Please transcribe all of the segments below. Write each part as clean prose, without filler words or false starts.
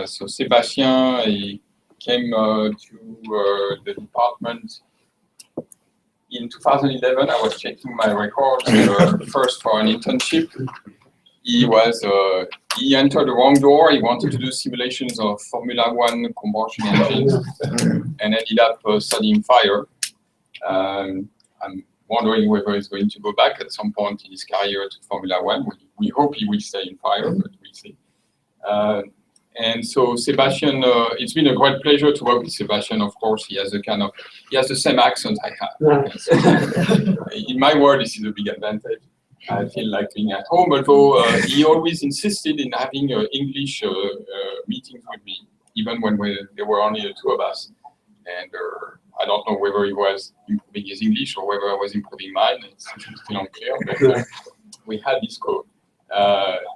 So Sebastian, he came to the department in 2011. I was checking my records first for an internship. He entered the wrong door. He wanted to do simulations of Formula One combustion engines and ended up studying fire. I'm wondering whether he's going to go back at some point in his career to Formula One. We hope he will stay in fire, but we'll see. And so Sebastian, it's been a great pleasure to work with Sebastian. Of course, he has the same accent I have. So, in my world, this is a big advantage. I feel like being at home, although he always insisted in having English meetings with me, even when there were only the two of us. And I don't know whether he was improving his English or whether I was improving mine. It's still unclear, but we had this code.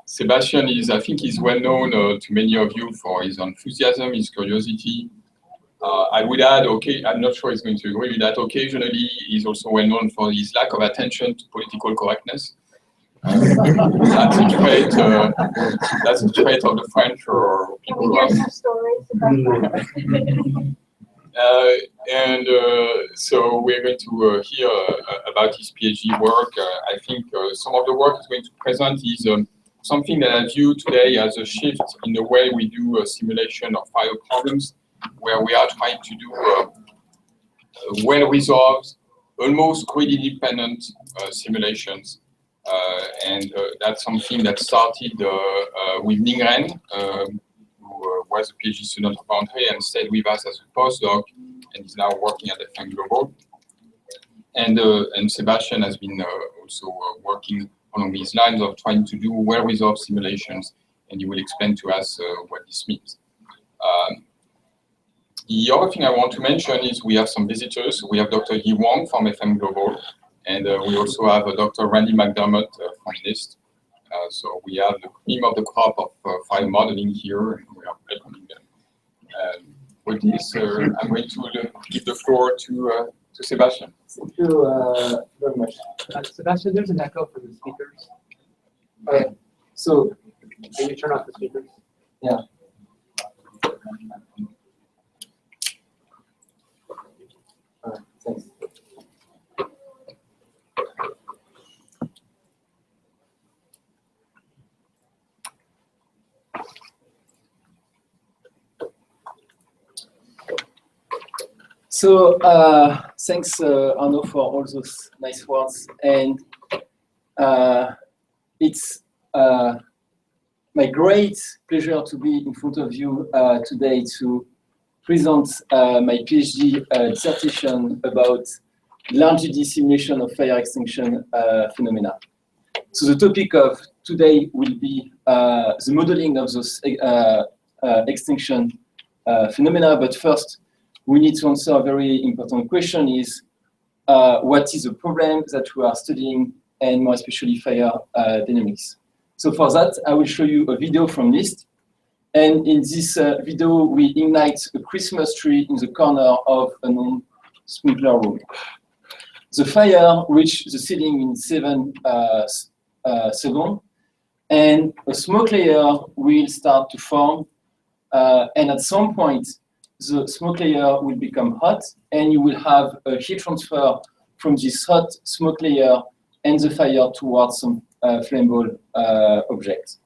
Sebastian I think he's well known to many of you for his enthusiasm, his curiosity. I would add, I'm not sure he's going to agree with that. Occasionally, he's also well known for his lack of attention to political correctness. That's a trait of the French or people who are. So we're going to hear about his PhD work. I think some of the work he's going to present is something that I view today as a shift in the way we do a simulation of fire problems, where we are trying to do well-resolved, almost grid-independent simulations. And that's something that started with Ning Ren, who was a PhD student of André and stayed with us as a postdoc, and is now working at FM Global. And Sebastian has been also working along these lines of trying to do well-resolved simulations, and he will explain to us what this means. The other thing I want to mention is we have some visitors. We have Dr. Yi Wang from FM Global, and we also have Dr. Randy McDermott from NIST. So we have the cream of the crop of fire modeling here, and we are welcoming them. With this, I'm going to give the floor to Sebastian. Thank you very much. Sebastian, there's an echo from the speakers. Okay, so can you turn off the speakers? Yeah. Thanks. So thanks, Arnaud, for all those nice words. And it's my great pleasure to be in front of you today to present my PhD dissertation about large ED simulation of fire extinction phenomena. So the topic of today will be the modeling of those extinction phenomena. But first, we need to answer a very important question: is what is the problem that we are studying, and more especially fire dynamics. So for that, I will show you a video from NIST. And in this video, we ignite a Christmas tree in the corner of a non-sprinkler room. The fire reached the ceiling in 7 seconds, and a smoke layer will start to form. And at some point, the smoke layer will become hot, and you will have a heat transfer from this hot smoke layer and the fire towards some flammable object.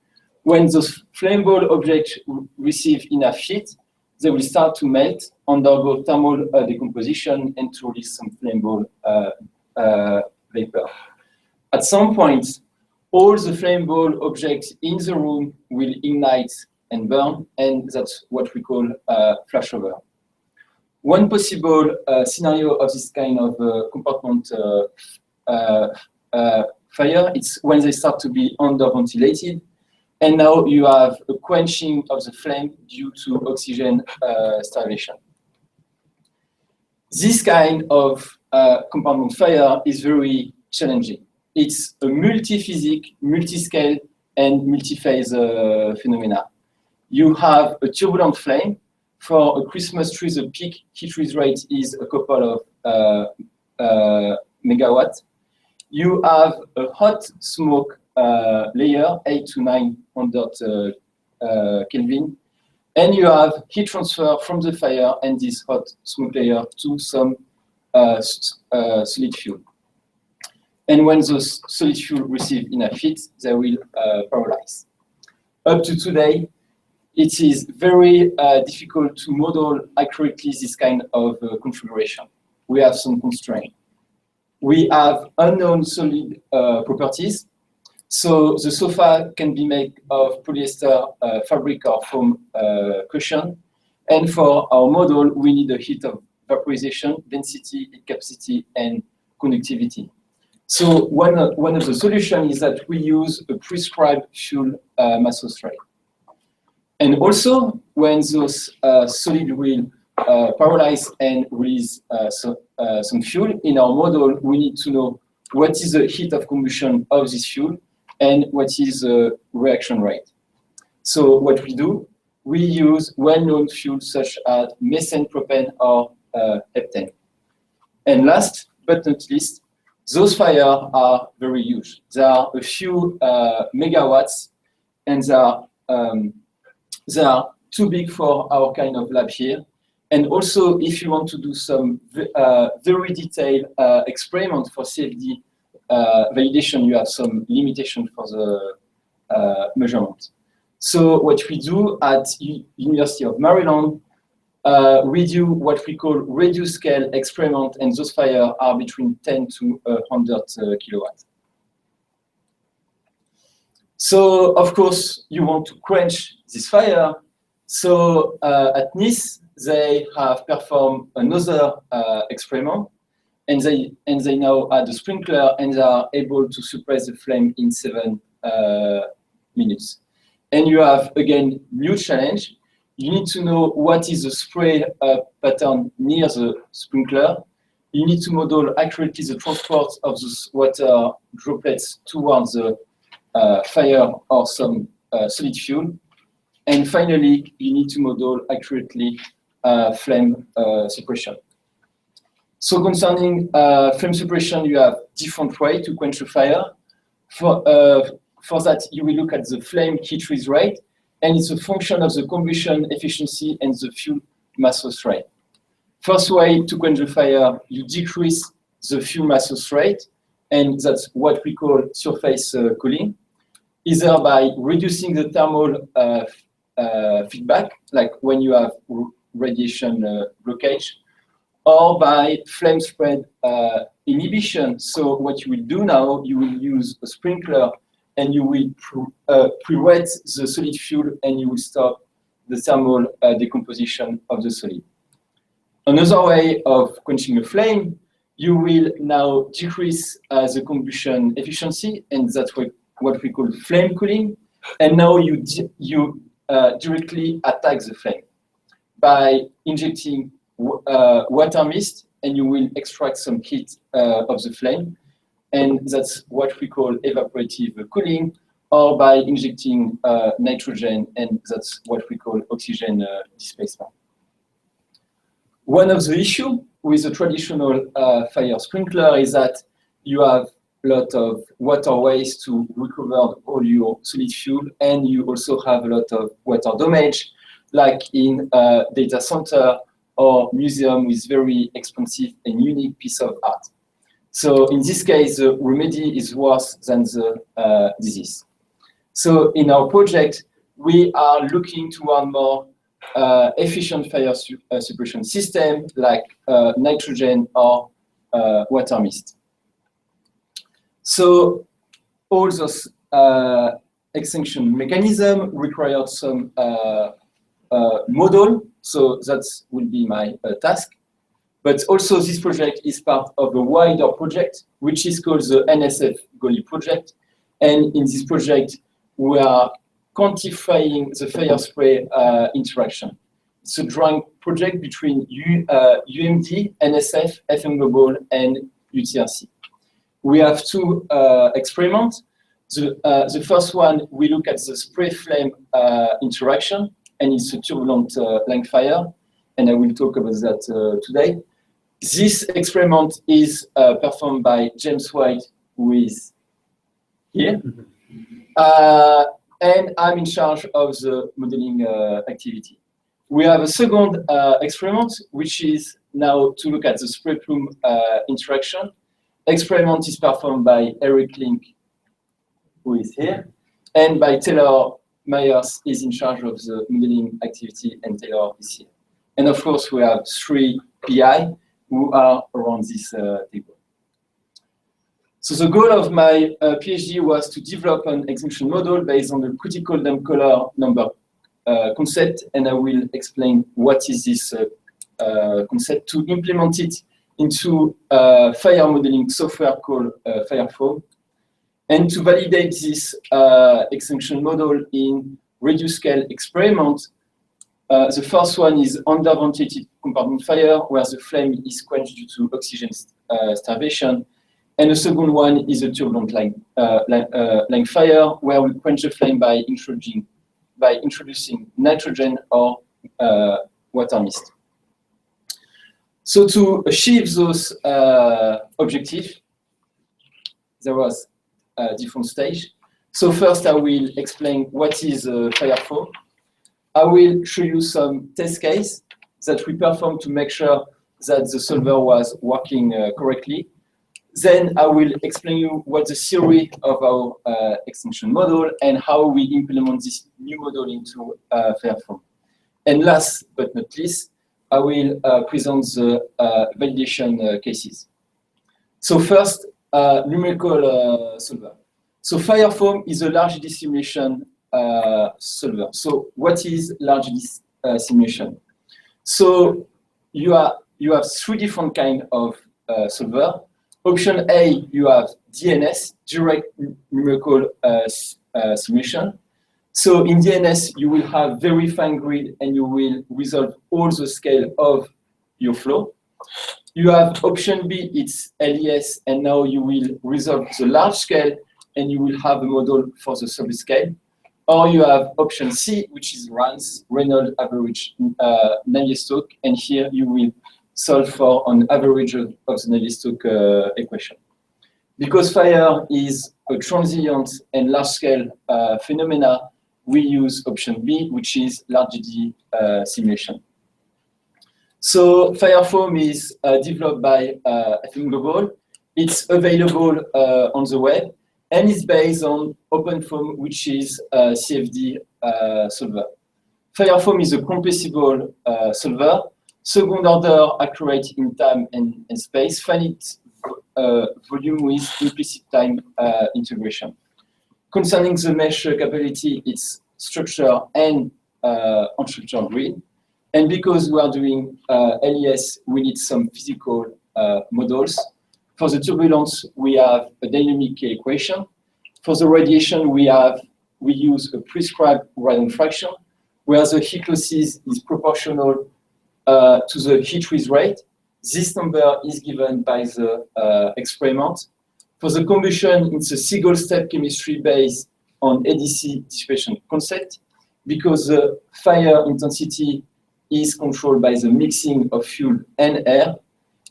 When those flammable objects receive enough heat, they will start to melt, undergo thermal decomposition, and to release some flammable vapor. At some point, all the flammable objects in the room will ignite and burn, and that's what we call flashover. One possible scenario of this kind of compartment fire, it's when they start to be under-ventilated, and now you have a quenching of the flame due to oxygen starvation. This kind of compartment fire is very challenging. It's a multi-physics, multi-scale, and multi-phase phenomena. You have a turbulent flame. For a Christmas tree, the peak heat rate is a couple of megawatts. You have a hot smoke layer, 800 to 900 Kelvin. And you have heat transfer from the fire and this hot smoke layer to some solid fuel. And when those solid fuel receive enough heat, they will pyrolyze. Up to today, it is very difficult to model accurately this kind of configuration. We have some constraints. We have unknown solid properties. So the sofa can be made of polyester fabric or foam cushion. And for our model, we need a heat of vaporization, density, heat capacity, and conductivity. So one of the solutions is that we use a prescribed fuel mass loss rate. And also, when those solid will pyrolyze and release some fuel, in our model, we need to know what is the heat of combustion of this fuel and what is the reaction rate. So what we do, we use well-known fuels such as methane, propane, or heptane. And last but not least, those fires are very huge. There are a few megawatts, and they are too big for our kind of lab here. And also, if you want to do some very detailed experiment for CFD validation, you have some limitation for the measurement. So what we do at University of Maryland, we do what we call reduced scale experiment, and those fires are between 10 to 100 kilowatts. So of course, you want to quench this fire. So at Nice, they have performed another experiment, and they now add a sprinkler, and they are able to suppress the flame in 7 minutes. And you have, again, new challenge. You need to know what is the spray pattern near the sprinkler. You need to model accurately the transport of those water droplets towards the fire or some solid fuel. And finally, you need to model accurately flame suppression. So concerning flame suppression, you have different ways to quench a fire. For that, you will look at the flame heat release rate, and it's a function of the combustion efficiency and the fuel mass loss rate. First way to quench the fire, you decrease the fuel mass loss rate, and that's what we call surface cooling, either by reducing the thermal feedback, like when you have radiation blockage, or by flame spread inhibition. So what you will do now, you will use a sprinkler, and you will pre-wet the solid fuel, and you will stop the thermal decomposition of the solid. Another way of quenching a flame, you will now decrease the combustion efficiency, and that's what we call flame cooling. And now you directly attack the flame by injecting water mist, and you will extract some heat of the flame. And that's what we call evaporative cooling, or by injecting nitrogen, and that's what we call oxygen displacement. One of the issues with the traditional fire sprinkler is that you have a lot of water waste to recover all your solid fuel, and you also have a lot of water damage, like in data center or museum with very expensive and unique piece of art. So in this case, the remedy is worse than the disease. So in our project, we are looking toward more efficient fire suppression system like nitrogen or water mist. So all those extinction mechanism require some model. So that will be my task. But also this project is part of a wider project, which is called the NSF GOLI project. And in this project, we are quantifying the fire spray interaction. It's a joint project between UMD, NSF, FM Global, and UTRC. We have 2 experiments. The first one, we look at the spray flame interaction, and it's a turbulent line fire, and I will talk about that today. This experiment is performed by James White, who is here. and I'm in charge of the modeling activity. We have a second experiment, which is now to look at the spray plume interaction. Experiment is performed by Eric Link, who is here, and by Taylor Myers is in charge of the modeling activity, and Taylor is here. And of course, we have 3 PI who are around this table. So the goal of my PhD was to develop an extinction model based on the critical damp color number concept, and I will explain what is this concept to implement it into fire modeling software called Firefoam, and to validate this extinction model in reduced scale experiment. The first one is underventilated compartment fire, where the flame is quenched due to oxygen starvation. And the second one is a turbulent line fire, where we quench the flame by introducing nitrogen or water mist. So to achieve those objectives, there was a different stage. So first I will explain what is Firefoam. I will show you some test case that we performed to make sure that the solver was working correctly. Then I will explain you what the theory of our extinction model and how we implement this new model into Firefoam. And last but not least, I will present the validation cases. So first, numerical solver. So Firefoam is a large simulation solver. So what is large simulation? So you have 3 different kinds of solver. Option A, you have DNS, direct numerical simulation. So in DNS, you will have very fine grid and you will resolve all the scale of your flow. You have option B, it's LES, and now you will resolve the large scale and you will have a model for the subscale. Or you have option C, which is RANS, Reynolds average Navier-Stokes, and here you will solve for an average of the Navier-Stokes equation. Because fire is a transient and large-scale phenomena, we use option B, which is large D simulation. So Firefoam is developed by FM Global. It's available on the web, and it's based on OpenFoam, which is a CFD solver. Firefoam is a compressible solver, second order accurate in time and space, finite volume with implicit time integration. Concerning the mesh capability, it's structure and unstructured grid. And because we are doing LES, we need some physical models. For the turbulence, we have a dynamic equation. For the radiation, we use a prescribed radon fraction, where the heat losses is proportional to the heat with rate. This number is given by the experiment. For the combustion, it's a single step chemistry based on ADC dissipation concept, because the fire intensity is controlled by the mixing of fuel and air.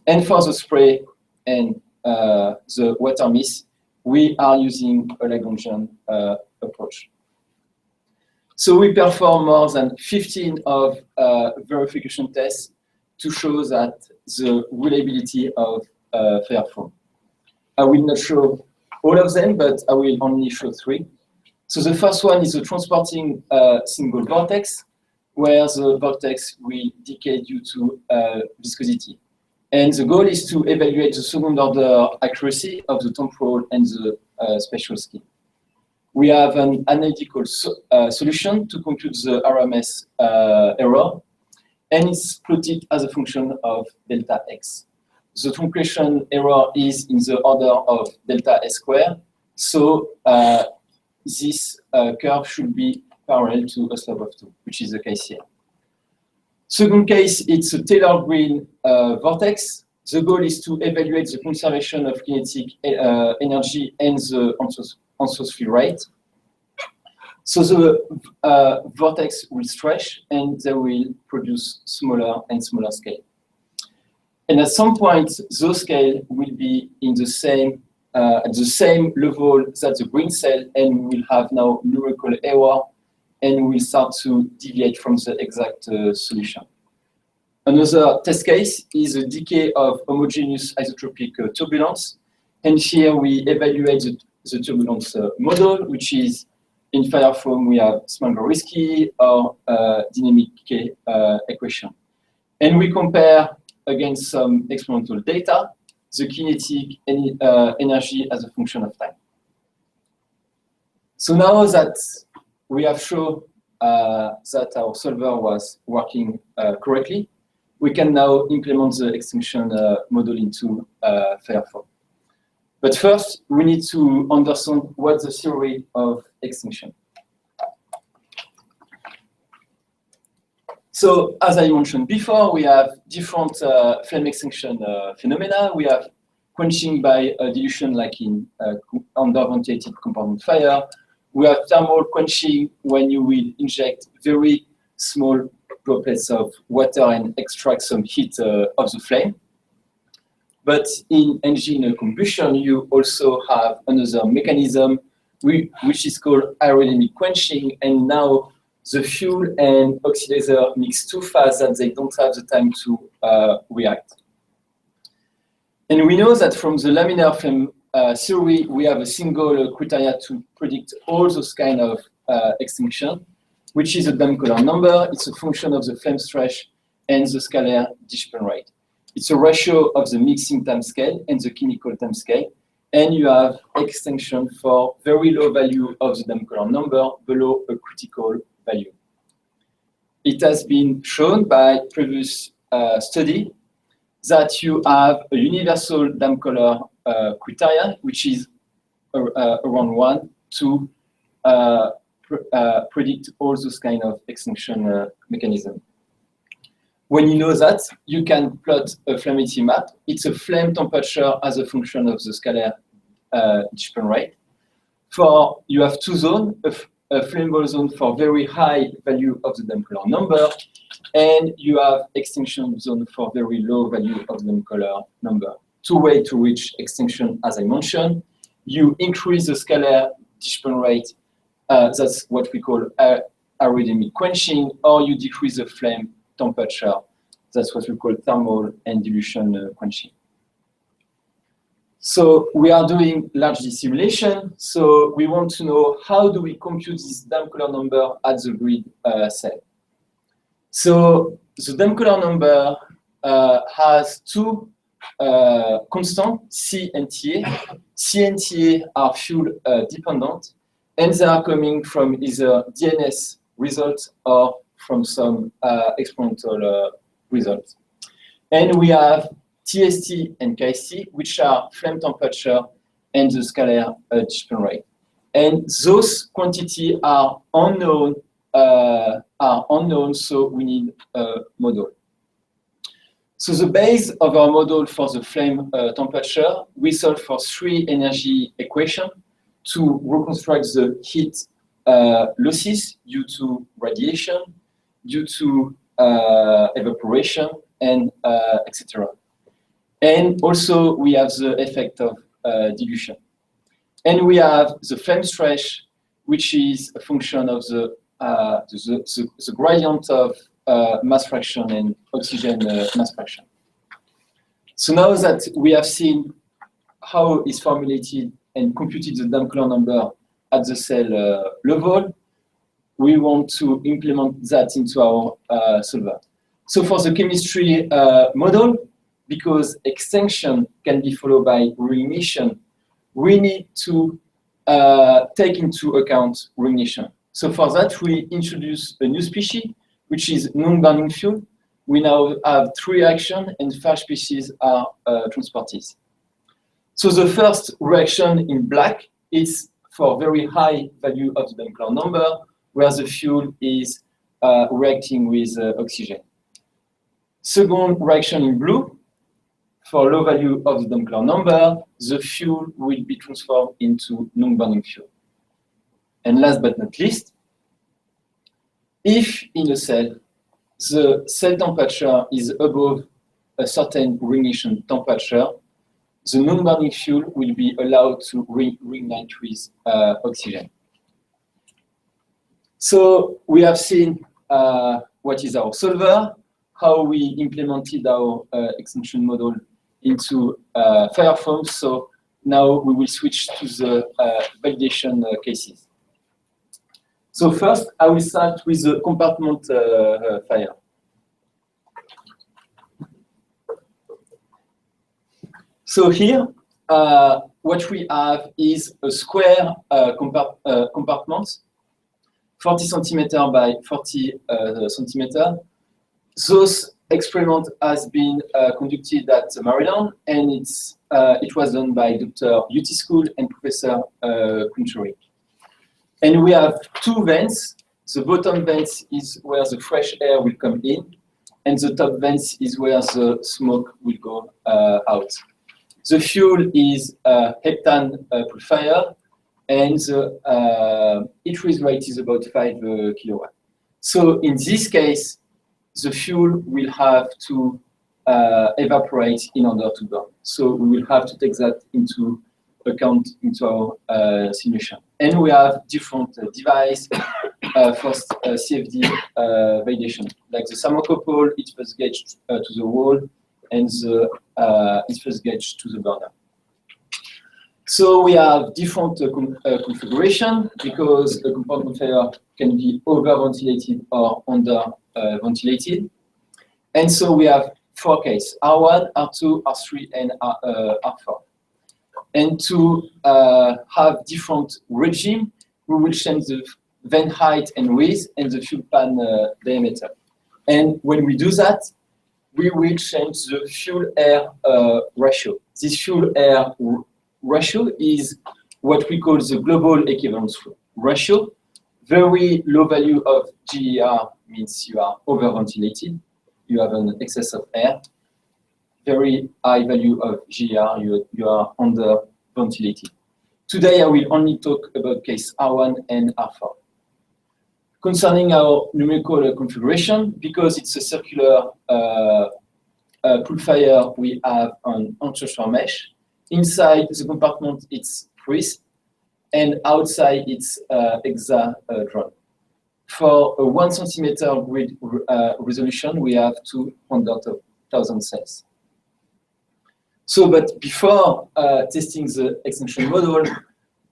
And for the spray and the water mist, we are using a Lagrangian approach. So we perform more than 15 of verification tests to show that the reliability of Firefoam. I will not show all of them, but I will only show 3. So the first one is a transporting single vortex, where the vortex will decay due to viscosity. And the goal is to evaluate the second order accuracy of the temporal and the spatial scheme. We have an analytical solution to compute the RMS error, and it's plotted as a function of delta x. The truncation error is in the order of delta s squared, so this curve should be parallel to a slope of 2, which is the case here. Second case, it's a Taylor green vortex. The goal is to evaluate the conservation of kinetic energy and the entropy rate. So the vortex will stretch and they will produce smaller and smaller scale. And at some point, those scales will be in the same at the same level that the green cell, and we will have now numerical error, and we will start to deviate from the exact solution. Another test case is a decay of homogeneous isotropic turbulence, and here we evaluate the turbulence model, which is in Firefoam we have Small-Gorisky or dynamic decay equation. And we compare against some experimental data the kinetic energy as a function of time. So now that we have shown that our solver was working correctly, we can now implement the extinction model into Firefoam. But first, we need to understand what's the theory of extinction. So, as I mentioned before, we have different flame extinction phenomena. We have quenching by dilution, like in under-ventilated compartment fire. We have thermal quenching when you will inject very small droplets of water and extract some heat of the flame. But in engine combustion, you also have another mechanism which is called aerodynamic quenching, and now the fuel and oxidizer mix too fast that they don't have the time to react. And we know that from the laminar flame theory, we have a single criteria to predict all those kind of extinction, which is a Damkoller number. It's a function of the flame stretch and the scalar dissipation rate. It's a ratio of the mixing time scale and the chemical time scale. And you have extinction for very low value of the Damkoller number below a critical value. It has been shown by previous study that you have a universal Damkoller criteria, which is around 1 to predict all those kind of extinction mechanism. When you know that, you can plot a flammability map. It's a flame temperature as a function of the scalar dissipation rate. You have two zones, a flammable zone for very high value of the Damkoller number, and you have extinction zone for very low value of the Damkoller number. Two ways to reach extinction, as I mentioned. You increase the scalar dissipation rate, that's what we call aerodynamic quenching, or you decrease the flame temperature, that's what we call thermal and dilution quenching. So we are doing large simulation. So we want to know how do we compute this Damkoller number at the grid cell. So the Damkoller number has two constants, C and TA. C and TA are fuel dependent, and they are coming from either DNS results or from some experimental results. And we have TST and KST, which are flame temperature and the scalar dissipation rate. And those quantities are unknown, so we need a model. So the base of our model for the flame temperature, we solve for three energy equations to reconstruct the heat losses due to radiation, due to evaporation, and etc. And also we have the effect of dilution. And we have the flame stretch, which is a function of the gradient of mass fraction and oxygen mass fraction. So now that we have seen how is formulated and computed the Damkoller number at the cell level, we want to implement that into our solver. So for the chemistry model, because extinction can be followed by reignition, we need to take into account reignition. So for that, we introduce a new species, which is non-burning fuel. We now have 3 reactions, and 5 species are transported. So the first reaction in black is for very high value of the Damkoller number, where the fuel is reacting with oxygen. Second reaction in blue, for low value of the Damkoller number, the fuel will be transformed into non-burning fuel. And last but not least, if in a cell, the cell temperature is above a certain reignition temperature, the non-burning fuel will be allowed to reignite with oxygen. So we have seen what is our solver, how we implemented our extinction model into fire foams. So now we will switch to the validation cases. So first, I will start with the compartment fire. So here, what we have is a square compartment, 40 centimeter by 40 centimeter. Those experiment has been conducted at Maryland, and it was done by Dr. UT School and Professor Kunturi. And we have two vents. The bottom vent is where the fresh air will come in, and the top vent is where the smoke will go out. The fuel is heptane purifier, and the heat release rate is about 5 kilowatt. So in this case, the fuel will have to evaporate in order to burn. So we will have to take that into account into our simulation. And we have different devices for CFD validation, like the thermocouple, heat first gauge to the wall, and the heat first gauge to the burner. So we have different configuration because the compartment fire can be over-ventilated or under-ventilated. And so we have 4 cases, R1, R2, R3, and R4. And to have different regime, we will change the vent height and width and the fuel pan diameter. And when we do that, we will change the fuel-air ratio. This fuel-air ratio is what we call the global equivalence ratio. Very low value of GER means you are over-ventilated, you have an excess of air. Very high value of GER, you are under-ventilated. Today I will only talk about case R1 and R4. Concerning our numerical configuration, because it's a circular purifier, we have an entrance mesh. Inside the compartment, it's freeze, and outside, it's hexadron. For a 1 centimeter grid resolution, we have 200,000 cells. So, but before testing the extinction model,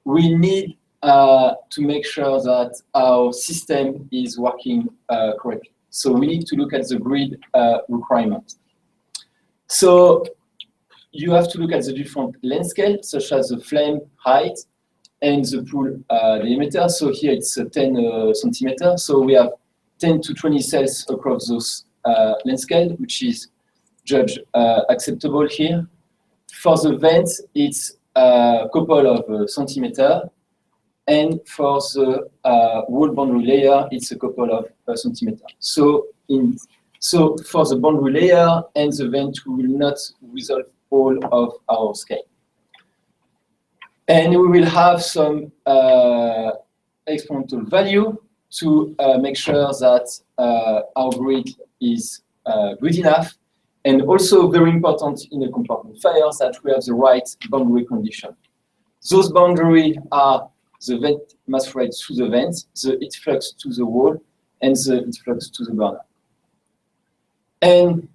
we need to make sure that our system is working correctly. So we need to look at the grid requirement. So you have to look at the different length scale, such as the flame height and the pool diameter. So here it's 10 centimeters. So we have 10 to 20 cells across those length scale, which is judged acceptable here. For the vent, it's a couple of centimeters. And for the wall boundary layer, it's a couple of centimeters. So for the boundary layer and the vent, we will not resolve all of our scale. And we will have some experimental value to make sure that our grid is good enough. And also very important in the compartment fires that we have the right boundary condition. Those boundaries are the vent mass rate to the vent, the heat flux to the wall, and the heat flux to the burner. And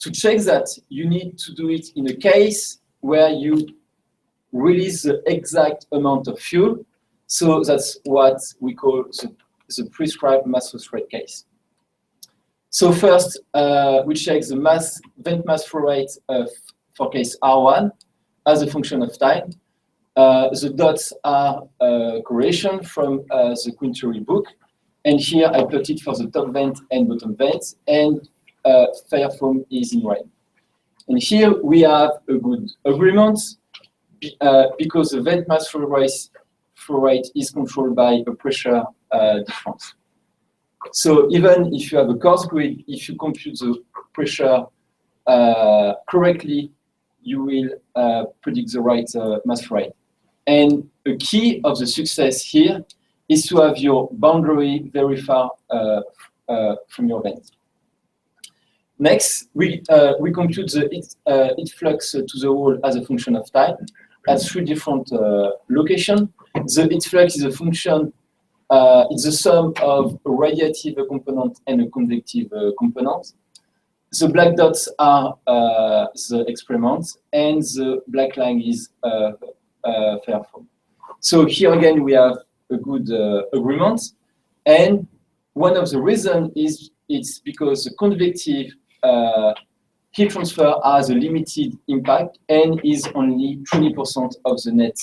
to check that, you need to do it in a case where you release the exact amount of fuel. So that's what we call the prescribed mass loss rate case. So first, we check the vent mass flow rate for case R1 as a function of time. The dots are correlation from the Kunturi book. And here I plotted for the top vent and bottom vent, and fire foam is in red. And here we have a good agreement because the vent mass flow rate is controlled by a pressure difference. So even if you have a coarse grid, if you compute the pressure correctly, you will predict the right mass flow rate. And a key of the success here is to have your boundary very far from your vent. Next, we compute the heat flux to the wall as a function of time at 3 different locations. The heat flux is a function, it's the sum of a radiative component and a convective component. The black dots are the experiments, and the black line is fair form. So here again, we have a good agreement. And one of the reasons is it's because the convective heat transfer has a limited impact and is only 20% of the net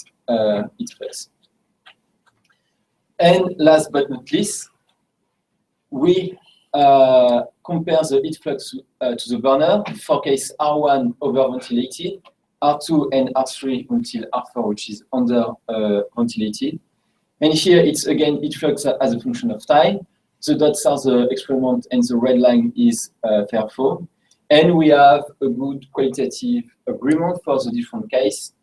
heat flux. And last but not least, we compare the heat flux to the burner for case R1 over-ventilated, R2 and R3 until R4, which is under-ventilated. And here it's again heat flux as a function of time. The dots are the experiment and the red line is fair form. And we have a good qualitative agreement for the different case.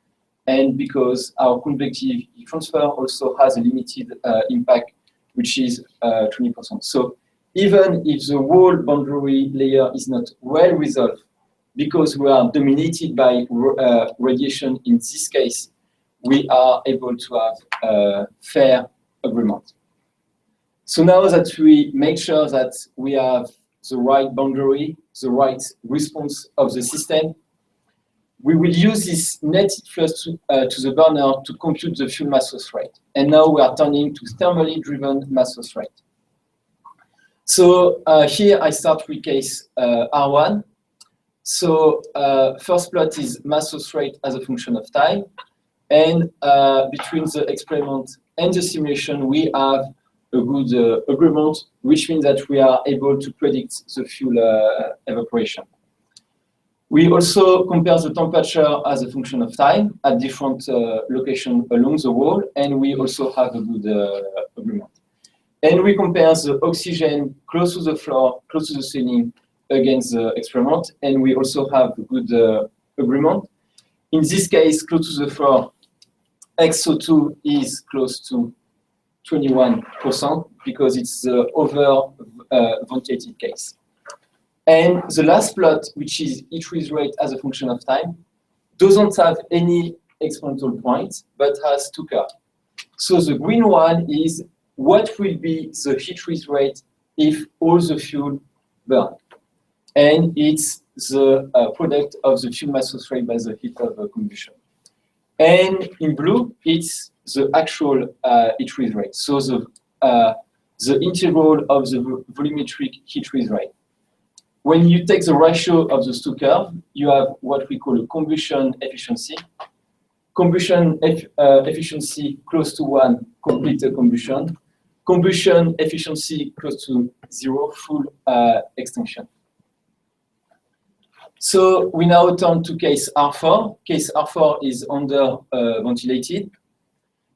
And because our convective heat transfer also has a limited impact, which is 20%. So even if the whole boundary layer is not well resolved, because we are dominated by radiation in this case, we are able to have fair agreement. So now that we make sure that we have the right boundary, the right response of the system, we will use this net heat flux to the burner to compute the fuel mass loss rate. And now we are turning to thermally driven mass loss rate. So here I start with case R1. So first plot is mass loss rate as a function of time. And between the experiment and the simulation, we have a good agreement, which means that we are able to predict the fuel evaporation. We also compare the temperature as a function of time at different locations along the wall, and we also have a good agreement. And we compare the oxygen close to the floor, close to the ceiling against the experiment, and we also have a good agreement. In this case, close to the floor, XO2 is close to 21% because it's the over-ventilated case. And the last plot, which is heat rate as a function of time, doesn't have any experimental point, but has two curves. So the green one is what will be the heat rate if all the fuel burn. And it's the product of the fuel mass loss rate by the heat of combustion. And in blue, it's the actual heat rate. So the integral of the volumetric heat rate. When you take the ratio of those two curves, you have what we call a combustion efficiency. Combustion efficiency close to 1, complete combustion. Combustion efficiency close to 0, full extinction. So we now turn to case R4. Case R4 is under ventilated.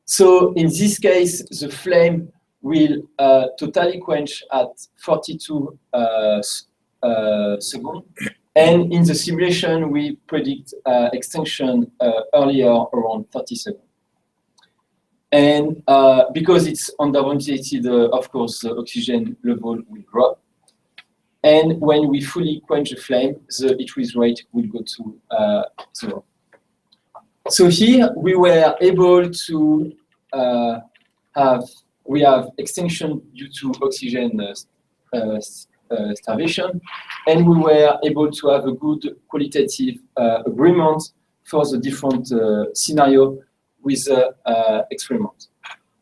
So in this case, the flame will totally quench at 42 seconds. And in the simulation, we predict extinction earlier, around 30 seconds. And because it's under ventilated, of course, the oxygen level will drop. And when we fully quench the flame, the heat rate will go to 0. So here we were able to have extinction due to oxygen starvation, and we were able to have a good qualitative agreement for the different scenario with the experiment.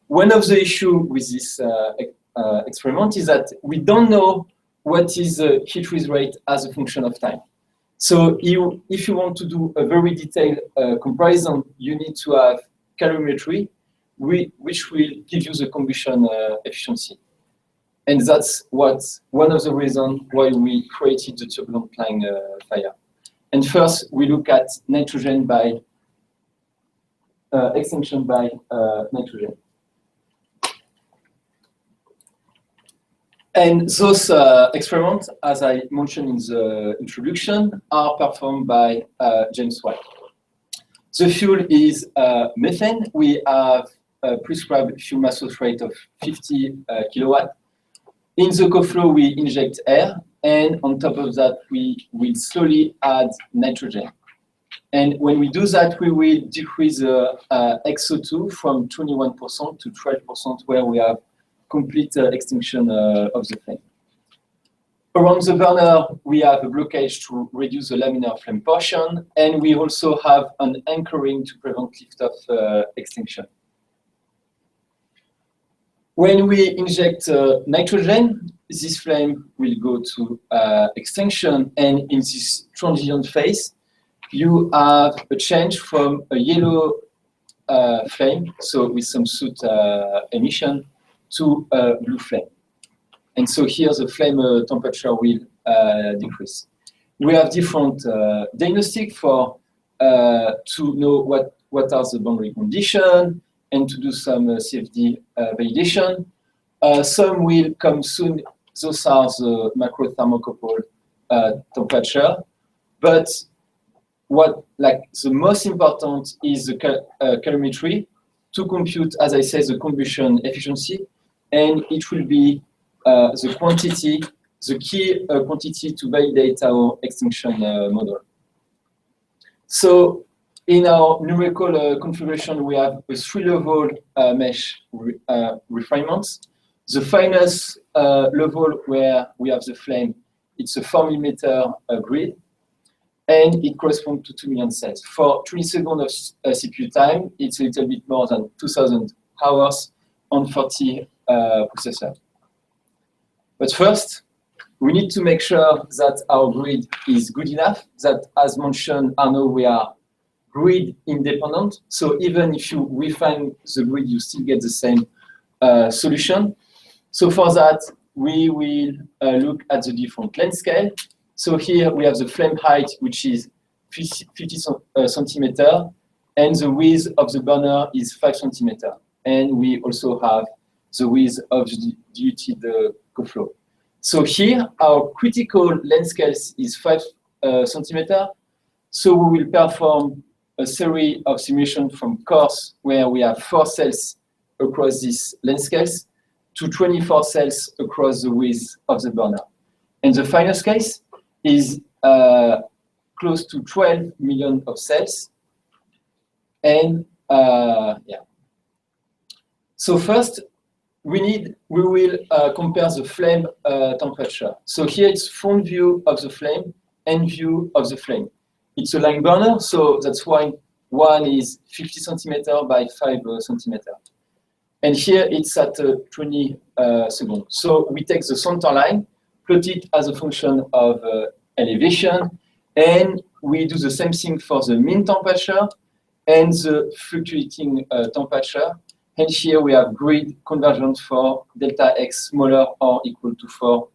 One of the issues with this experiment is that we don't know what is the heat rate as a function of time. So if you want to do a very detailed comparison, you need to have calorimetry, which will give you the combustion efficiency. And that's one of the reasons why we created the turbulent line fire. And first, we look at nitrogen by extinction by nitrogen. And those experiments, as I mentioned in the introduction, are performed by James White. The fuel is methane. We have a prescribed fuel mass loss rate of 50 kilowatt. In the co-flow, we inject air, and on top of that, we will slowly add nitrogen. And when we do that, we will decrease the XO2 from 21% to 12%, where we have complete extinction of the flame. Around the burner, we have a blockage to reduce the laminar flame portion, and we also have an anchoring to prevent lift-off extinction. When we inject nitrogen, this flame will go to extinction, and in this transient phase, you have a change from a yellow flame, so with some soot emission, to a blue flame. And so here the flame temperature will decrease. We have different diagnostics for to know what are the boundary conditions and to do some CFD validation. Some will come soon. Those are the macro thermocouple temperature, but the most important is the calorimetry to compute, as I said, the combustion efficiency, and it will be the quantity, the key quantity to validate our extinction model. So in our numerical configuration, we have a 3-level mesh refinement. The finest level where we have the flame, it's a 4 millimeter grid, and it corresponds to 2 million cells. For 20 seconds of CPU time, it's a little bit more than 2,000 hours on 40 processors. But first, we need to make sure that our grid is good enough, that, as mentioned, Arnaud, we are grid independent. So even if you refine the grid, you still get the same solution. So for that, we will look at the different length scale. So here we have the flame height, which is 50 centimeters, and the width of the burner is 5 centimeters. And we also have the width of the diluted coflow. So here, our critical length scale is 5 centimeters. So we will perform a series of simulations from course where we have 4 cells across these length scales to 24 cells across the width of the burner. And the final case is close to 12 million of cells. And yeah. So first, we will compare the flame temperature. So here it's front view of the flame and view of the flame. It's a line burner, so that's why one is 50 centimeters by 5 centimeters. And here it's at 20 seconds. So we take the center line, plot it as a function of elevation, and we do the same thing for the mean temperature and the fluctuating temperature. And here we have grid convergence for delta X smaller or equal to 4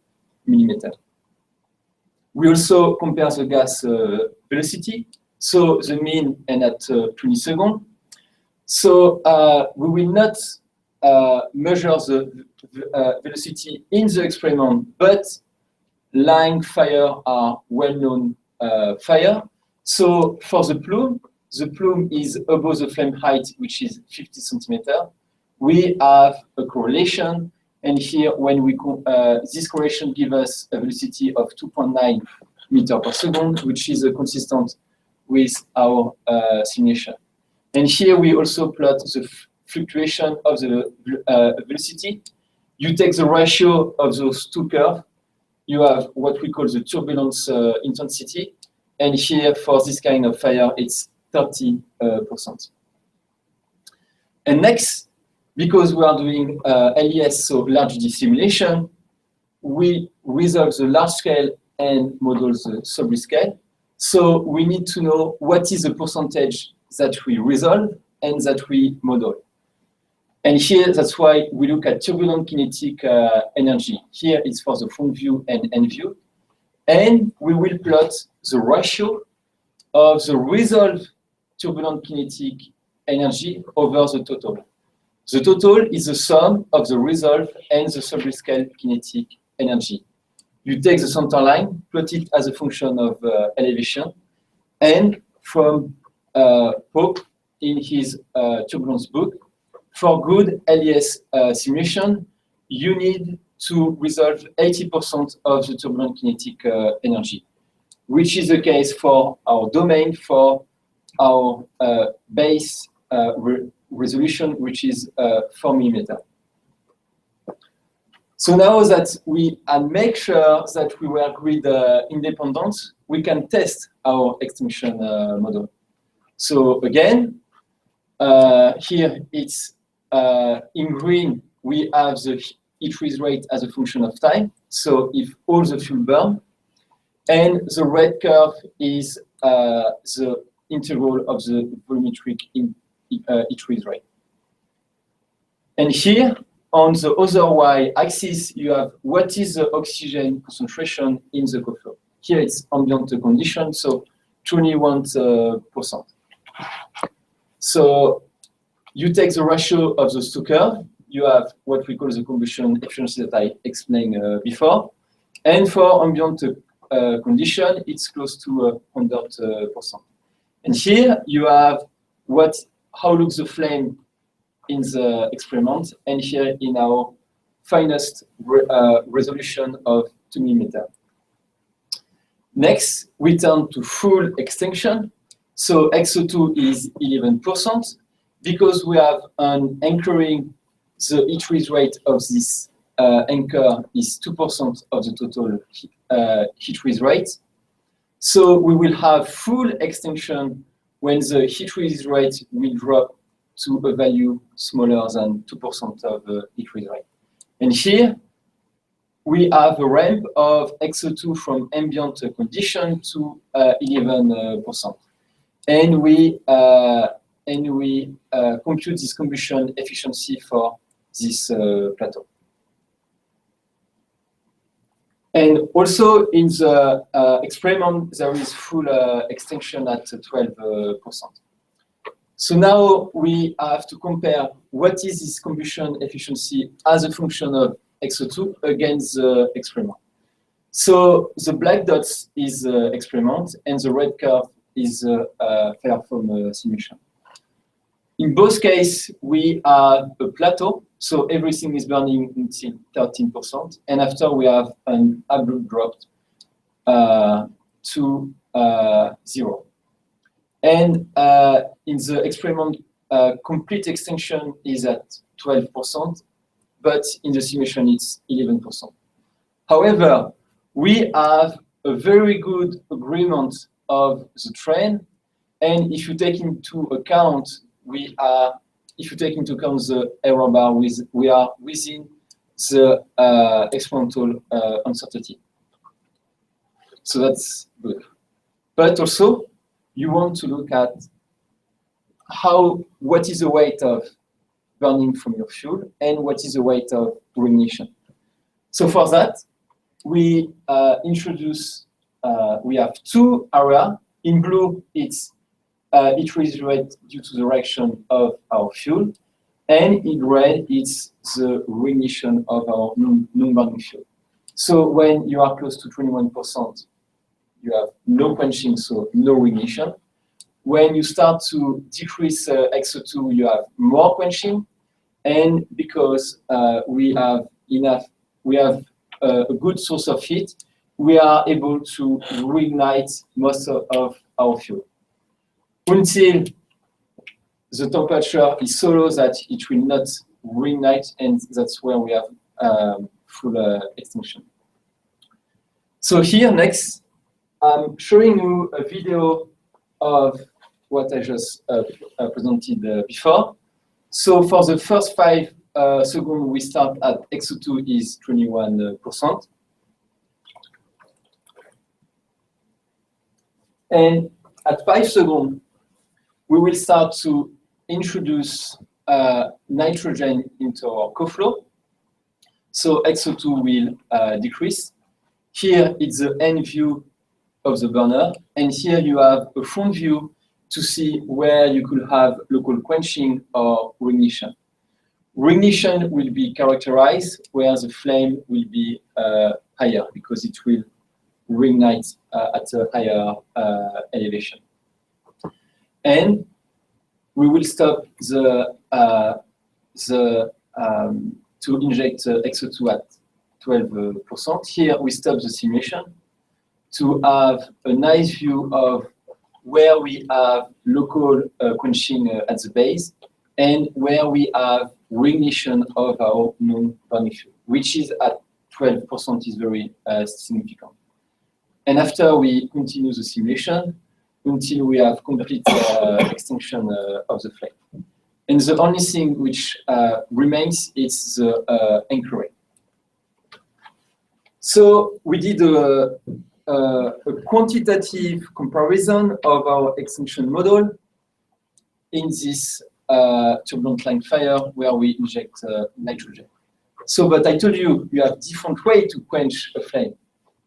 millimeters. We also compare the gas velocity, so the mean and at 20 seconds. So we will not measure the velocity in the experiment, but line fire are well-known fire. So for the plume is above the flame height, which is 50 centimeters. We have a correlation, and here when we this correlation gives us a velocity of 2.9 meters per second, which is consistent with our simulation. And here we also plot the fluctuation of the velocity. You take the ratio of those two curves. You have what we call the turbulence intensity, and here for this kind of fire, it's 30%. And next, because we are doing LES, so large D simulation, we resolve the large scale and model the sub-scale. So we need to know what is the percentage that we resolve and that we model. And here, that's why we look at turbulent kinetic energy. Here it's for the front view and end view. And we will plot the ratio of the resolved turbulent kinetic energy over the total. The total is the sum of the resolved and the sub-scale kinetic energy. You take the center line, plot it as a function of elevation, and from Pope in his turbulence book, for good LES simulation, you need to resolve 80% of the turbulent kinetic energy, which is the case for our domain for our base resolution, which is 4 millimeter. So now that we make sure that we were grid independent, we can test our extinction model. So again, here it's in green, we have the heat freeze rate as a function of time. So if all the fuel burn, and the red curve is the integral of the volumetric heat freeze rate. And here, on the other y-axis, you have what is the oxygen concentration in the co-flow. Here it's ambient condition, so 21%. So you take the ratio of those two curves. You have what we call the combustion efficiency that I explained before. And for ambient condition, it's close to 100%. And here you have how looks the flame in the experiment, and here in our finest resolution of 2 millimeter. Next, we turn to full extinction. So XO2 is 11%. Because we have an anchoring, the heat freeze rate of this anchor is 2% of the total heat freeze rate. So we will have full extinction when the heat freeze rate will drop to a value smaller than 2% of the heat freeze rate. And here, we have a ramp of XO2 from ambient condition to 11%. And we compute this combustion efficiency for this plateau. And also in the experiment, there is full extinction at 12%. So now we have to compare what is this combustion efficiency as a function of XO2 against the experiment. So the black dots is the experiment, and the red curve is fair from simulation. In both cases, we have a plateau, so everything is burning until 13%, and after we have an abrupt drop to 0. And in the experiment, complete extinction is at 12%, but in the simulation, it's 11%. However, we have a very good agreement of the trend, and if you take into account the error bar, we are within the experimental uncertainty. So that's good. But also, you want to look at what is the weight of burning from your fuel and what is the weight of reignition. So for that, we we have two areas. In blue, it's heat freeze rate due to the reaction of our fuel, and in red, it's the reignition of our non-burning fuel. So when you are close to 21%, you have no quenching, so no reignition. When you start to decrease XO2, you have more quenching, and because we have a good source of heat, we are able to reignite most of our fuel until the temperature is so low that it will not reignite, and that's where we have full extinction. So here next, I'm showing you a video of what I just presented before. So for the first 5 seconds, we start at XO2 is 21%. And at 5 seconds, we will start to introduce nitrogen into our co-flow. So XO2 will decrease. Here it's the end view of the burner, and here you have a front view to see where you could have local quenching or reignition. Reignition will be characterized where the flame will be higher because it will reignite at a higher elevation. And we will stop to inject XO2 at 12%. Here we stop the simulation to have a nice view of where we have local quenching at the base and where we have reignition of our non-burning fuel, which is at 12% is very significant. And after we continue the simulation until we have complete extinction of the flame. And the only thing which remains is the anchoring. So we did a quantitative comparison of our extinction model in this turbulent line fire where we inject nitrogen. So, but I told you, you have different ways to quench a flame.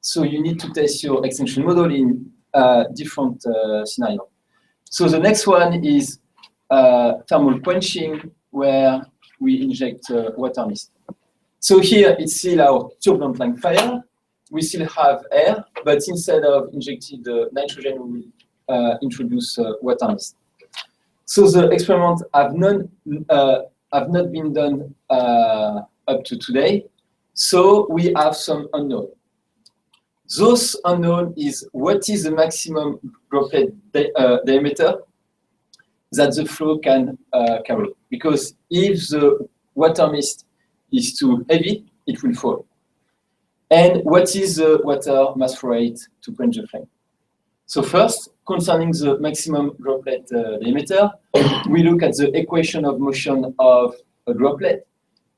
So you need to test your extinction model in different scenarios. So the next one is thermal quenching, where we inject water mist. So here it's still our turbulent line fire. We still have air, but instead of injecting the nitrogen, we will introduce water mist. So the experiments have not been done up to today. So we have some unknown. Those unknown is what is the maximum droplet diameter that the flow can carry. Because if the water mist is too heavy, it will fall. And what is the water mass flow rate to quench the flame? So first, concerning the maximum droplet diameter, we look at the equation of motion of a droplet.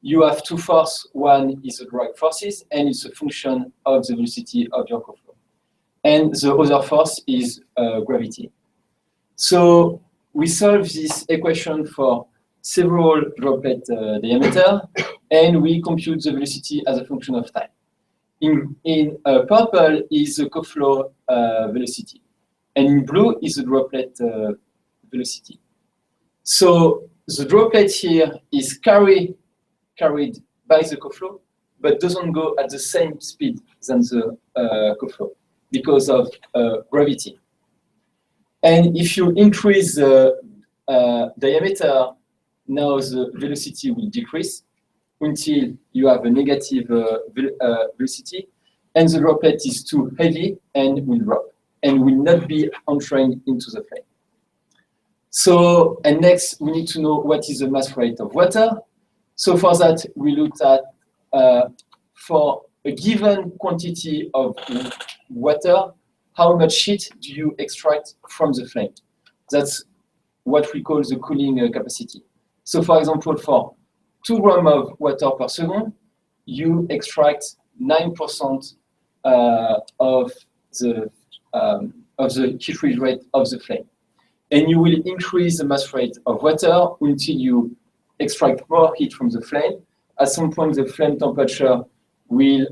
You have two forces. One is the drag forces, and it's a function of the velocity of your co-flow. And the other force is gravity. So we solve this equation for several droplet diameter, and we compute the velocity as a function of time. In purple is the co-flow velocity, and in blue is the droplet velocity. So the droplet here is carried by the co-flow, but doesn't go at the same speed than the co-flow because of gravity. And if you increase the diameter, now the velocity will decrease until you have a negative velocity, and the droplet is too heavy and will drop, and will not be entering into the flame. So, and next, we need to know what is the mass rate of water. So for that, we looked at, for a given quantity of water, how much heat do you extract from the flame? That's what we call the cooling capacity. So for example, for 2 grams of water per second, you extract 9% of the heat rate of the flame. And you will increase the mass rate of water until you extract more heat from the flame. At some point, the flame temperature will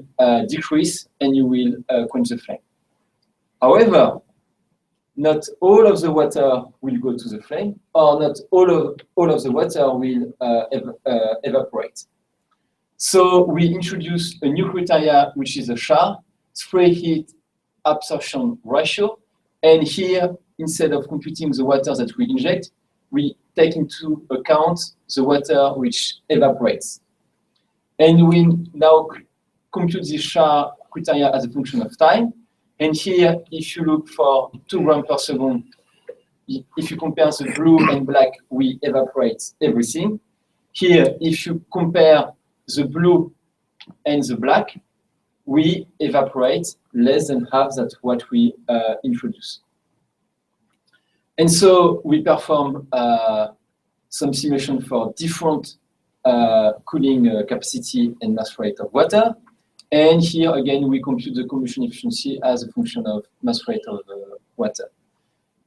decrease and you will quench the flame. However, not all of the water will go to the flame, or not all of the water will evaporate. So we introduce a new criteria, which is a SHAR, spray heat absorption ratio. And here, instead of computing the water that we inject, we take into account the water which evaporates. And we now compute the SHAR criteria as a function of time. And here, if you look for 2 grams per second, if you compare the blue and black, we evaporate everything. Here, if you compare the blue and the black, we evaporate less than half that's what we introduce. And so we perform some simulation for different cooling capacity and mass rate of water. And here again, we compute the combustion efficiency as a function of mass rate of water.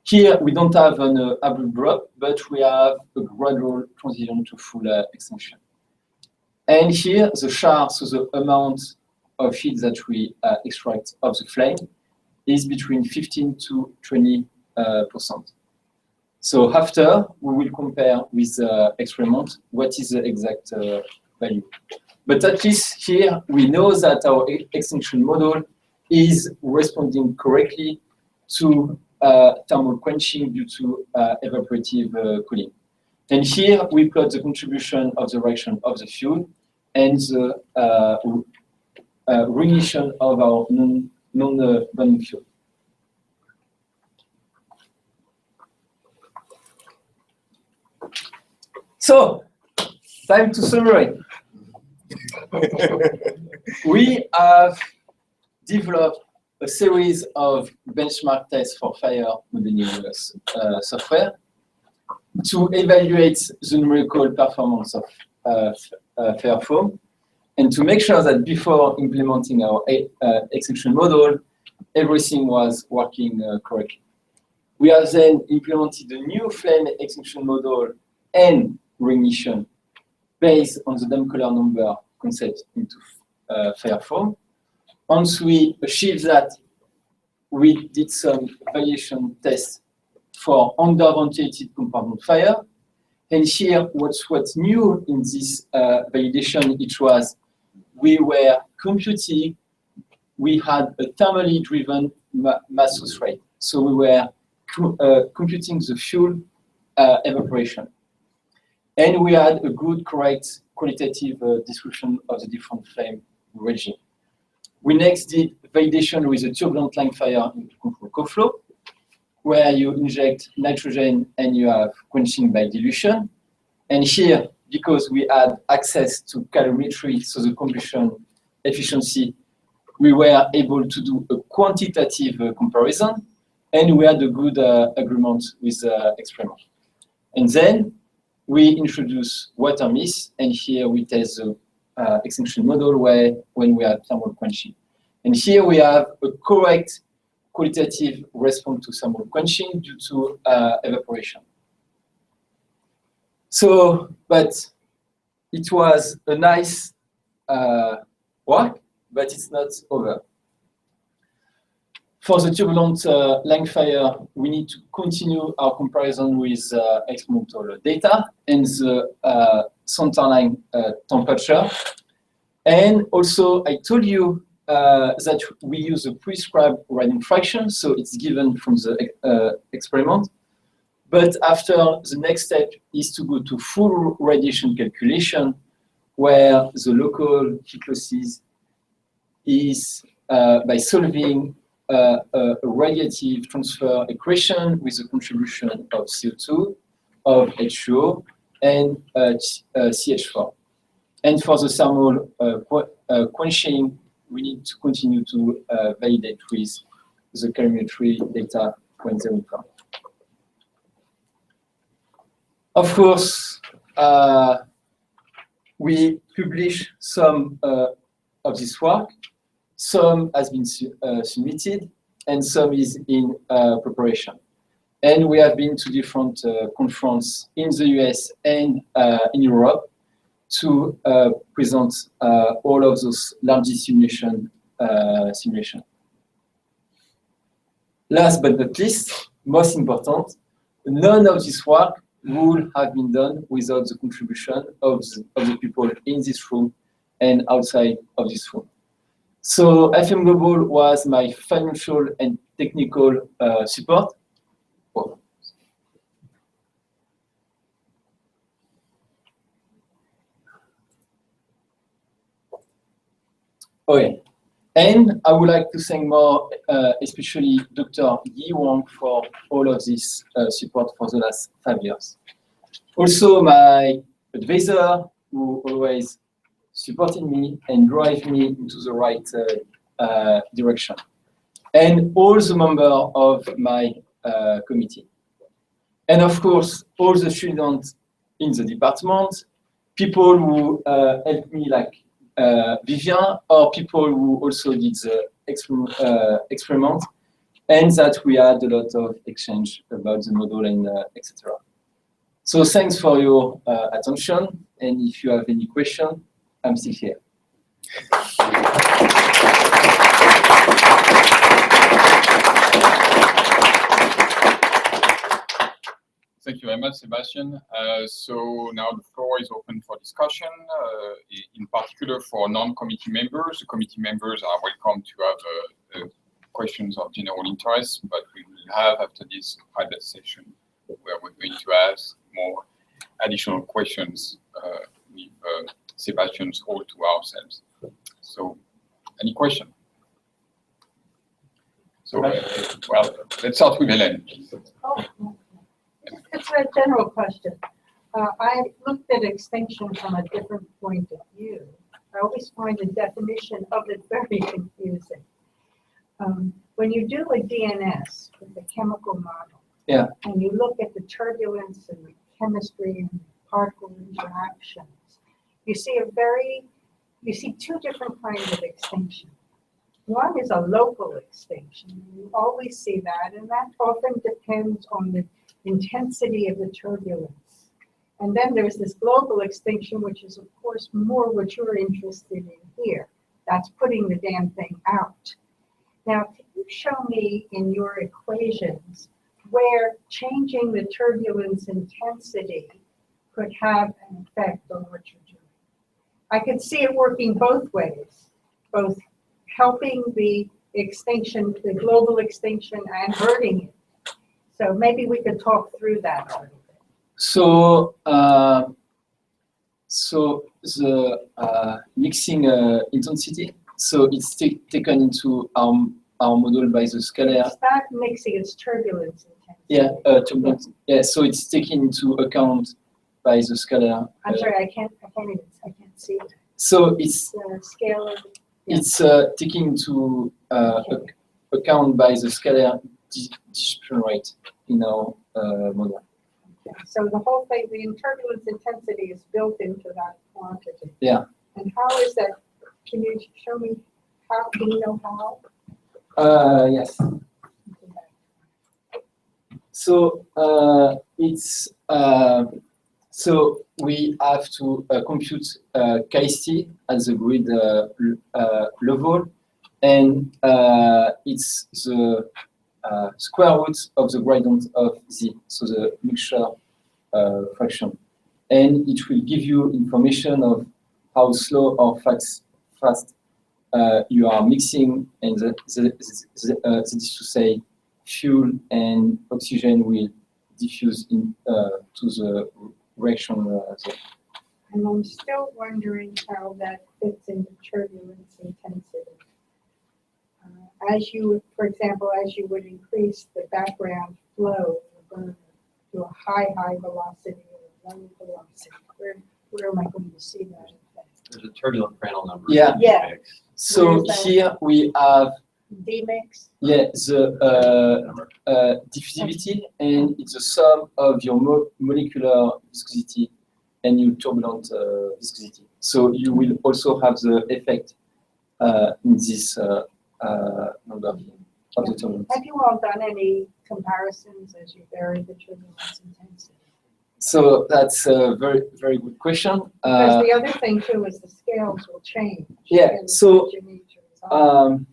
Here, we don't have an abrupt drop, but we have a gradual transition to full extinction. And here, the SHAR, so the amount of heat that we extract of the flame, is between 15 to 20%. So after, we will compare with the experiment what is the exact value. But at least here, we know that our extinction model is responding correctly to thermal quenching due to evaporative cooling. And here, we plot the contribution of the reaction of the fuel and the reignition of our non-burning fuel. So, time to summarize. We have developed a series of benchmark tests for fire modeling software to evaluate the numerical performance of fire foam and to make sure that before implementing our extinction model, everything was working correctly. We have then implemented a new flame extinction model and reignition based on the dam color number concept into fire foam. Once we achieved that, we did some validation tests for underventilated compartment fire. And here, what's new in this validation, it was we were computing, we had a thermally driven mass loss rate. So we were computing the fuel evaporation. And we had a good, correct, qualitative description of the different flame regime. We next did validation with a turbulent line fire into control co-flow, where you inject nitrogen and you have quenching by dilution. And here, because we had access to calorimetry, so the combustion efficiency, we were able to do a quantitative comparison, and we had a good agreement with the experiment. And then we introduce water mist, and here we test the extinction model when we have thermal quenching. And here we have a correct qualitative response to thermal quenching due to evaporation. So, but it was a nice work, but it's not over. For the turbulent line fire, we need to continue our comparison with experimental data and the centerline temperature. And also, I told you that we use a prescribed radiant fraction, so it's given from the experiment. But after, the next step is to go to full radiation calculation, where the local heat losses is by solving a radiative transfer equation with the contribution of CO2, of H2O, and CH4. And for the thermal quenching, we need to continue to validate with the calorimetry data when they will come. Of course, we publish some of this work. Some has been submitted, and some is in preparation. And we have been to different conferences in the US and in Europe to present all of those large simulation. Last but not least, most important, none of this work would have been done without the contribution of the people in this room and outside of this room. So FM Global was my financial and technical support. Oh. Okay. And I would like to thank more, especially Dr. Yi Wang for all of this support for the last 5 years. Also, my advisor, who always supported me and drive me into the right direction. And all the members of my committee. And of course, all the students in the department, people who helped me like Vivian, or people who also did the experiment, and that we had a lot of exchange about the model and etc. So thanks for your attention, and if you have any question, I'm still here. Thank you very much, Sebastian. So now the floor is open for discussion, in particular for non-committee members. The committee members are welcome to have questions of general interest, but we will have after this private session where we're going to ask more additional questions with Sebastian's all to ourselves. So Any question? So, well, let's start with Hélène. Oh, it's a general question. I looked at extinction from a different point of view. I always find the definition of it very confusing. When you do a DNS with a chemical model, Yeah. and you look at the turbulence and the chemistry and particle interactions, you see two different kinds of extinction. One is a local extinction. You always see that, and that often depends on the intensity of the turbulence. And then there's this global extinction, which is, of course, more what you're interested in here. That's putting the damn thing out. Now, can you show me in your equations where changing the turbulence intensity could have an effect on what you're doing? I could see it working both ways, both helping the extinction, the global extinction, and hurting it. So maybe we could talk through that a little bit. So, the mixing intensity, so it's taken into our model by the scalar. It's not mixing, it's turbulence intensity. Yeah, turbulence. Yeah, so it's taken into account by the scalar. I'm sorry, I can't see it. So it's The scale of it. it's taken into account by the scalar distribution rate in our model. So the whole thing, the turbulence intensity is built into that quantity. Yeah. And how is that? Can you show me how? Do you know how? Yes. So it's so we have to compute KST at the grid level, and it's the square root of the gradient of Z, so the mixture fraction, and it will give you information of how slow or fast you are mixing, and that is to say, fuel and oxygen will diffuse to the reaction zone. And I'm still wondering how that fits into turbulence intensity. As you, for example, as you would increase the background flow of the burner to a high velocity or a low velocity, where am I going to see that effect? There's a turbulent Prandtl number. Yeah. Yeah. So Where's that? here we have D-mix? the diffusivity, and it's the sum of your molecular viscosity and your turbulent viscosity. So you will also have the effect in this number of the turbulence. Have you all done any comparisons as you vary the turbulence intensity? So that's a very good question. Because the other thing too is the scales will change. Yeah, and so, what you need to resolve.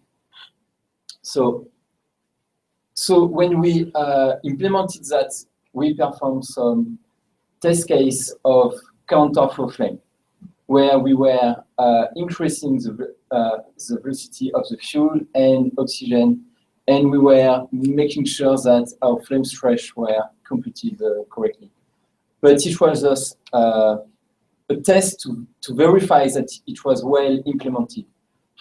So when we implemented that, we performed some test case of counterflow flame, where we were increasing the velocity of the fuel and oxygen, and we were making sure that our flame stretch were computed correctly. But it was just a test to verify that it was well implemented.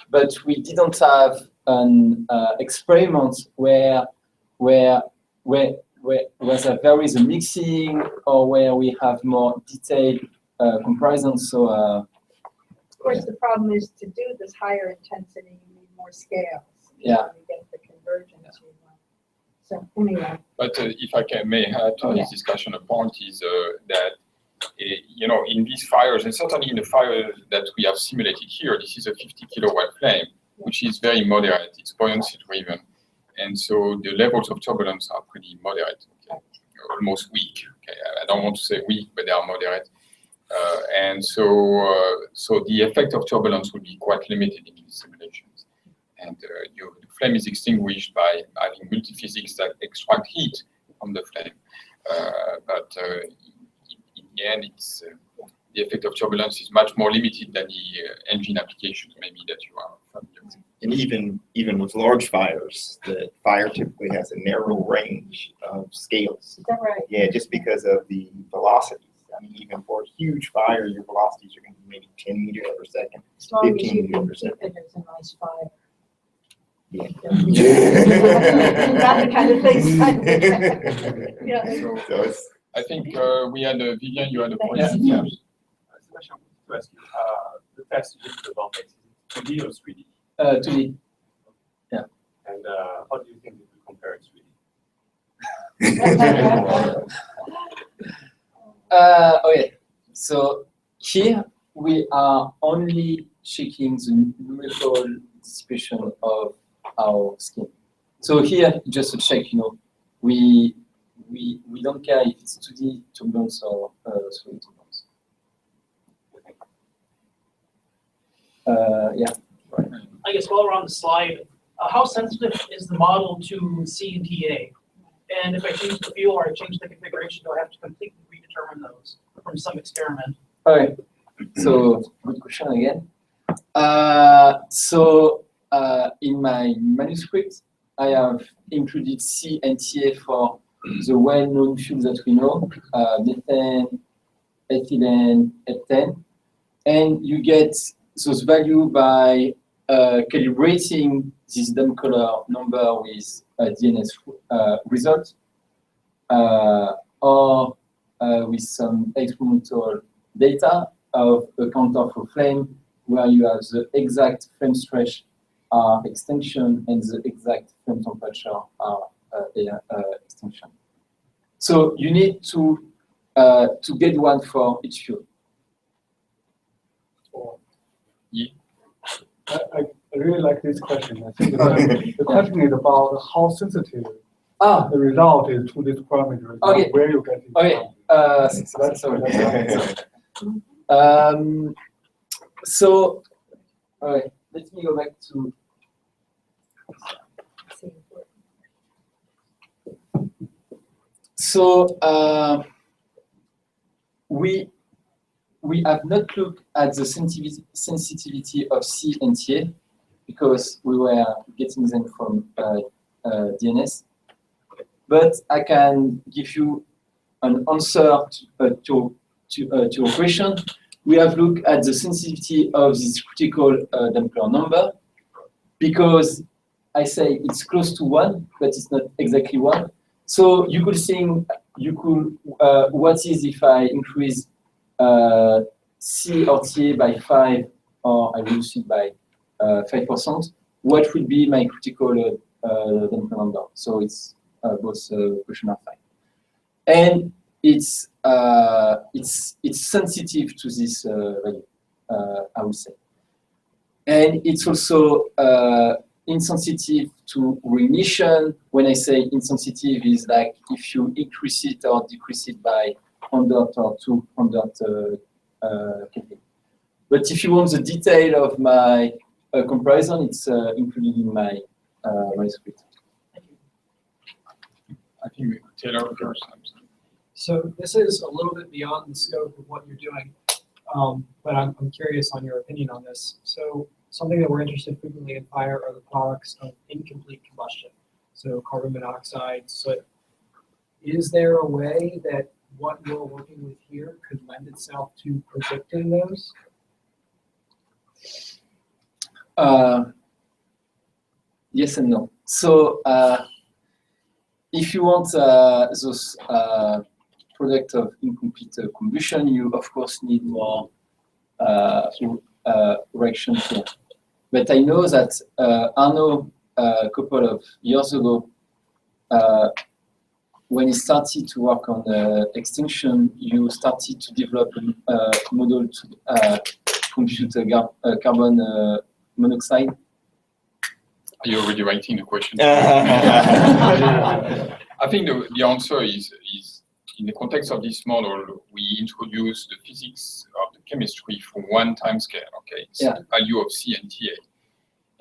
But we didn't have an experiment where there is a mixing or where we have more detailed comparisons. So, Of course, the problem is to do this higher intensity, you need more scales. Yeah. You get the convergence you want. So anyway. But if I may add to this discussion, a point is that in these fires, and certainly in the fire that we have simulated here, this is a 50 kilowatt flame, which is very moderate. It's buoyancy driven, and so the levels of turbulence are pretty moderate, almost weak. Okay, I don't want to say weak, but they are moderate, and so the effect of turbulence will be quite limited in these simulations. And the flame is extinguished by having multiphysics that extract heat from the flame. But in the end, it's the effect of turbulence is much more limited than the engine applications maybe that you are familiar with. And even with large fires, the fire typically has a narrow range of scales. Is that right? Yeah, just because of the velocities. I mean, even for a huge fire, your velocities are going to be maybe 10 meters per second. As long as 15 you meters can per keep second. it as a nice fire. Yeah. That kind of thing. Yeah. So it's, I think we had Vivian, you had a Thanks. question. Yeah. Sebastian, to ask you, the test you did with the Vilfayeau, is it 2D or 3D? 2D. And how do you think it will compare to 3D? Okay, so here we are only checking the numerical distribution of our skin. So here, just to check, we don't care if it's 2D turbulence or 3D turbulence. Yeah. I guess while we're on the slide, how sensitive is the model to C and TA? And if I change the fuel or I change the configuration, do I have to completely redetermine those from some experiment? Okay, so good question again. In my manuscript, I have included C and TA for the well-known fuels that we know, methane, ethylene, heptane, and you get those values by calibrating this dumb color number with DNS result, or with some experimental data of a counter for flame, where you have the exact flame stretch are extinction and the exact flame temperature are extinction. So you need to get one for each fuel. I really like this question. I think the question is about how sensitive the result is to this parameter, Okay. where you get it Okay. from. Sorry. Let me go back to. So we have not looked at the sensitivity of C and TA because we were getting them from DNS. But I can give you an answer to your question. We have looked at the sensitivity of this critical Doppler number because I say it's close to 1, but it's not exactly 1. So you could think, what is if I increase C or TA by 5, or I reduce it by 5%, what would be my critical Doppler number? So it's both question mark 5. And it's sensitive to this value, I would say. And it's also insensitive to reignition. When I say insensitive, is like if you increase it or decrease it by 100 or 200 Kelvin. But if you want the detail of my comparison, it's included in my script. I think Taylor first. So this is a little bit beyond the scope of what you're doing, but I'm curious on your opinion on this. So something that we're interested frequently in fire are the products of incomplete combustion. So carbon monoxide, soot. Is there a way that what you're working with here could lend itself to predicting those? Yes and no. So if you want those product of incomplete combustion, you of course need more reaction here. But I know that Arnaud, a couple of years ago, when he started to work on extinction, you started to develop a model to compute carbon monoxide. Are you already writing the question? I think the answer is in the context of this model, we introduce the physics of the chemistry for one time scale, okay? It's the value of C and TA.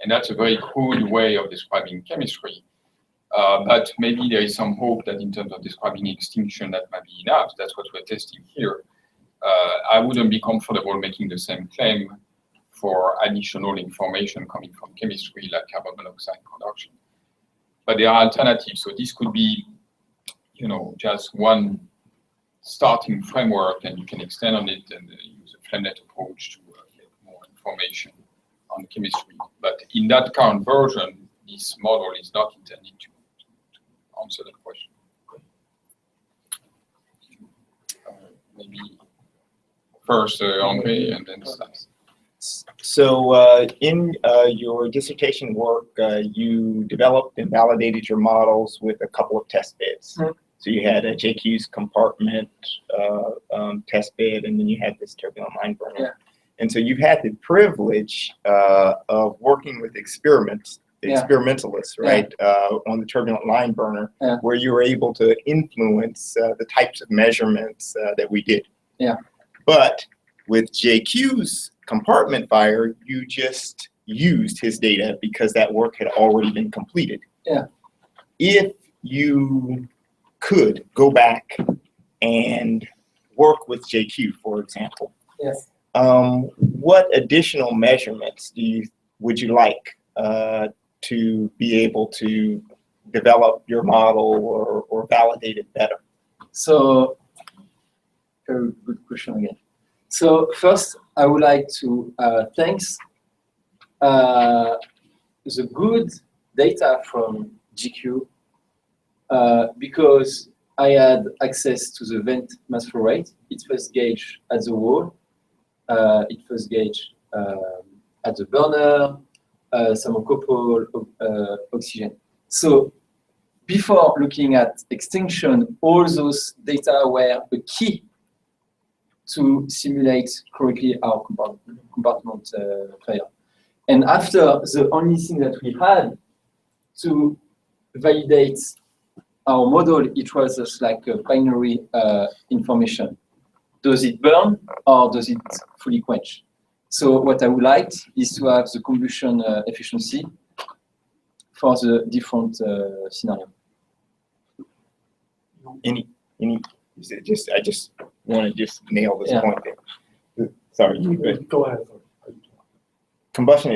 And that's a very crude way of describing chemistry. But maybe there is some hope that in terms of describing extinction, that might be enough. That's what we're testing here. I wouldn't be comfortable making the same claim for additional information coming from chemistry like carbon monoxide production. But there are alternatives. So this could be, just one starting framework, and you can extend on it and use a flamelet approach to get more information on chemistry. But in that current version, this model is not intended to answer that question. Maybe first André and then Stas. So in your dissertation work, you developed and validated your models with a couple of test beds. Mm-hmm. So you had a JQ's compartment test bed, and then you had this turbulent line burner. Yeah. And so you've had the privilege of working with experimentalists, right, on the turbulent line burner, where you were able to influence the types of measurements that we did. Yeah. But with JQ's compartment fire, you just used his data because that work had already been completed. Yeah. If you could go back and work with JQ, for example, yes. What additional measurements would you like to be able to develop your model or validate it better? So, very good question again. So first, I would like to thanks the good data from GQ because I had access to the vent mass flow rate. It was gauged at the wall. It was gauged at the burner, thermocouple, oxygen. So before looking at extinction, all those data were a key to simulate correctly our compartment fire. And after, the only thing that we had to validate our model, it was just like a binary information. Does it burn or does it fully quench? So what I would like is to have the combustion efficiency for the different scenario. I just want to nail this point there. Sorry. Go ahead. Combustion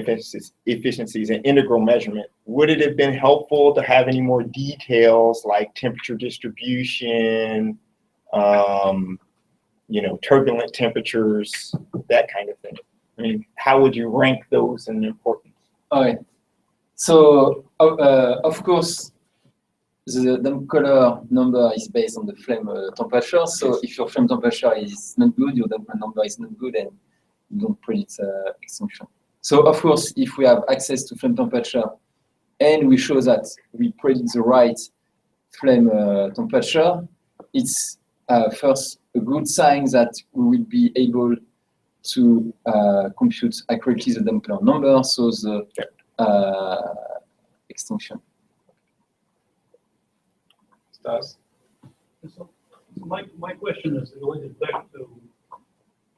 efficiency is an integral measurement. Would it have been helpful to have any more details like temperature distribution, turbulent temperatures, that kind of thing? I mean, how would you rank those in importance? Okay. So, of course, the damp color number is based on the flame temperature. So if your flame temperature is not good, your damp number is not good, and you don't predict extinction. So of course, if we have access to flame temperature and we show that we predict the right flame temperature, it's first a good sign that we will be able to compute accurately the damp color number, so the extinction. Stas? So my question is related back to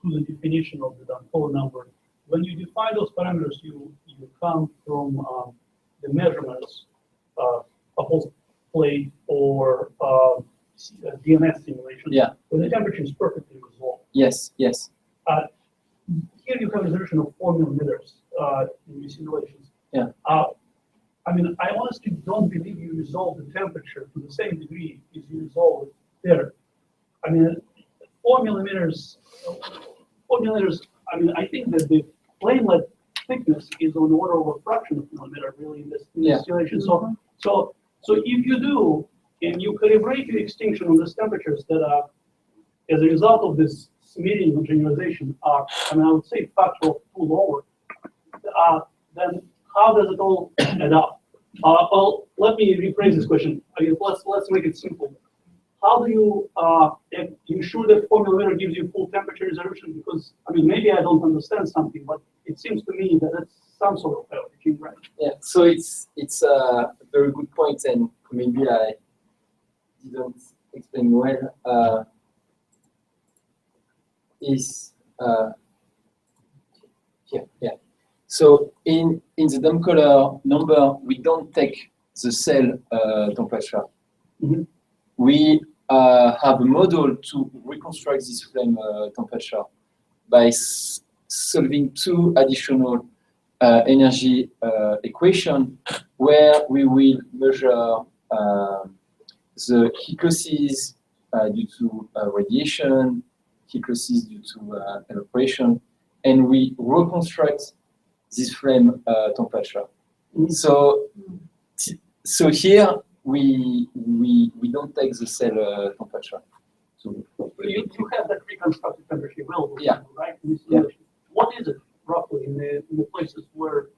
the definition of the damp color number. When you define those parameters, you come from the measurements of host plate or DMS simulation. Yeah. When the temperature is perfectly resolved. Yes, yes. Here you have a resolution of 4 millimeters in your simulations. Yeah. I mean, I honestly don't believe you resolve the temperature to the same degree as you resolve it there. I mean, 4 millimeters, I mean, I think that the flamelet thickness is on the order of a fraction of a millimeter, really, in this situation. So if you do, and you calibrate your extinction on these temperatures that are, as a result of this median homogenization, are, I mean, I would say factor of 2 lower, then how does it all add up? Well, let me rephrase this question. I mean, let's make it simple. How do you ensure that 4 millimeter gives you full temperature resolution? Because, I mean, maybe I don't understand something, but it seems to me that it's some sort of averaging, right? Yeah, so it's a very good point, and maybe I didn't explain well. So in the damp color number, we don't take the cell temperature. Mm-hmm. We have a model to reconstruct this flame temperature by solving 2 additional energy equation where we will measure the heat losses due to radiation, heat losses due to evaporation, and we reconstruct this flame temperature. So here we don't take the cell temperature. So you have that reconstructed temperature available, yeah. right? What is it roughly in the places where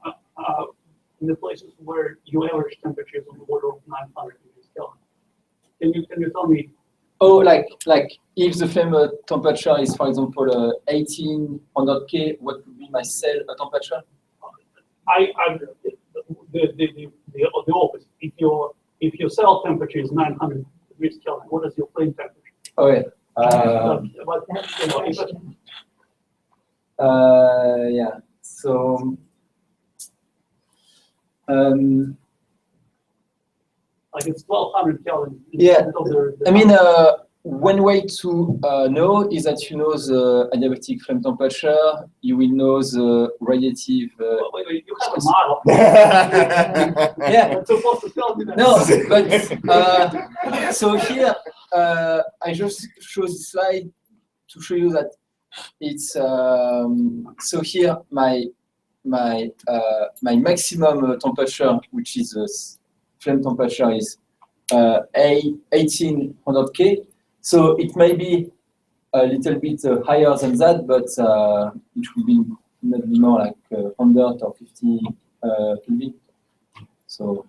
you average temperatures on the order of 900 degrees Kelvin? Can you tell me? Oh, like if the flame temperature is, for example, 1800 K, what would be my cell temperature? The opposite. If your cell temperature is 900 degrees Kelvin, what is your flame temperature? Oh yeah. Yeah. So. Like it's 1200 Kelvin. Yeah. I mean, one way to know is that you know the adiabatic flame temperature. You will know the radiative. Wait, you have a model. Yeah. That's supposed to tell me that. No, but so here I just show this slide to show you that it's so here my maximum temperature, which is flame temperature, is 1800 K. So it may be a little bit higher than that, but it will be maybe more like 100 or 50 Kelvin. So.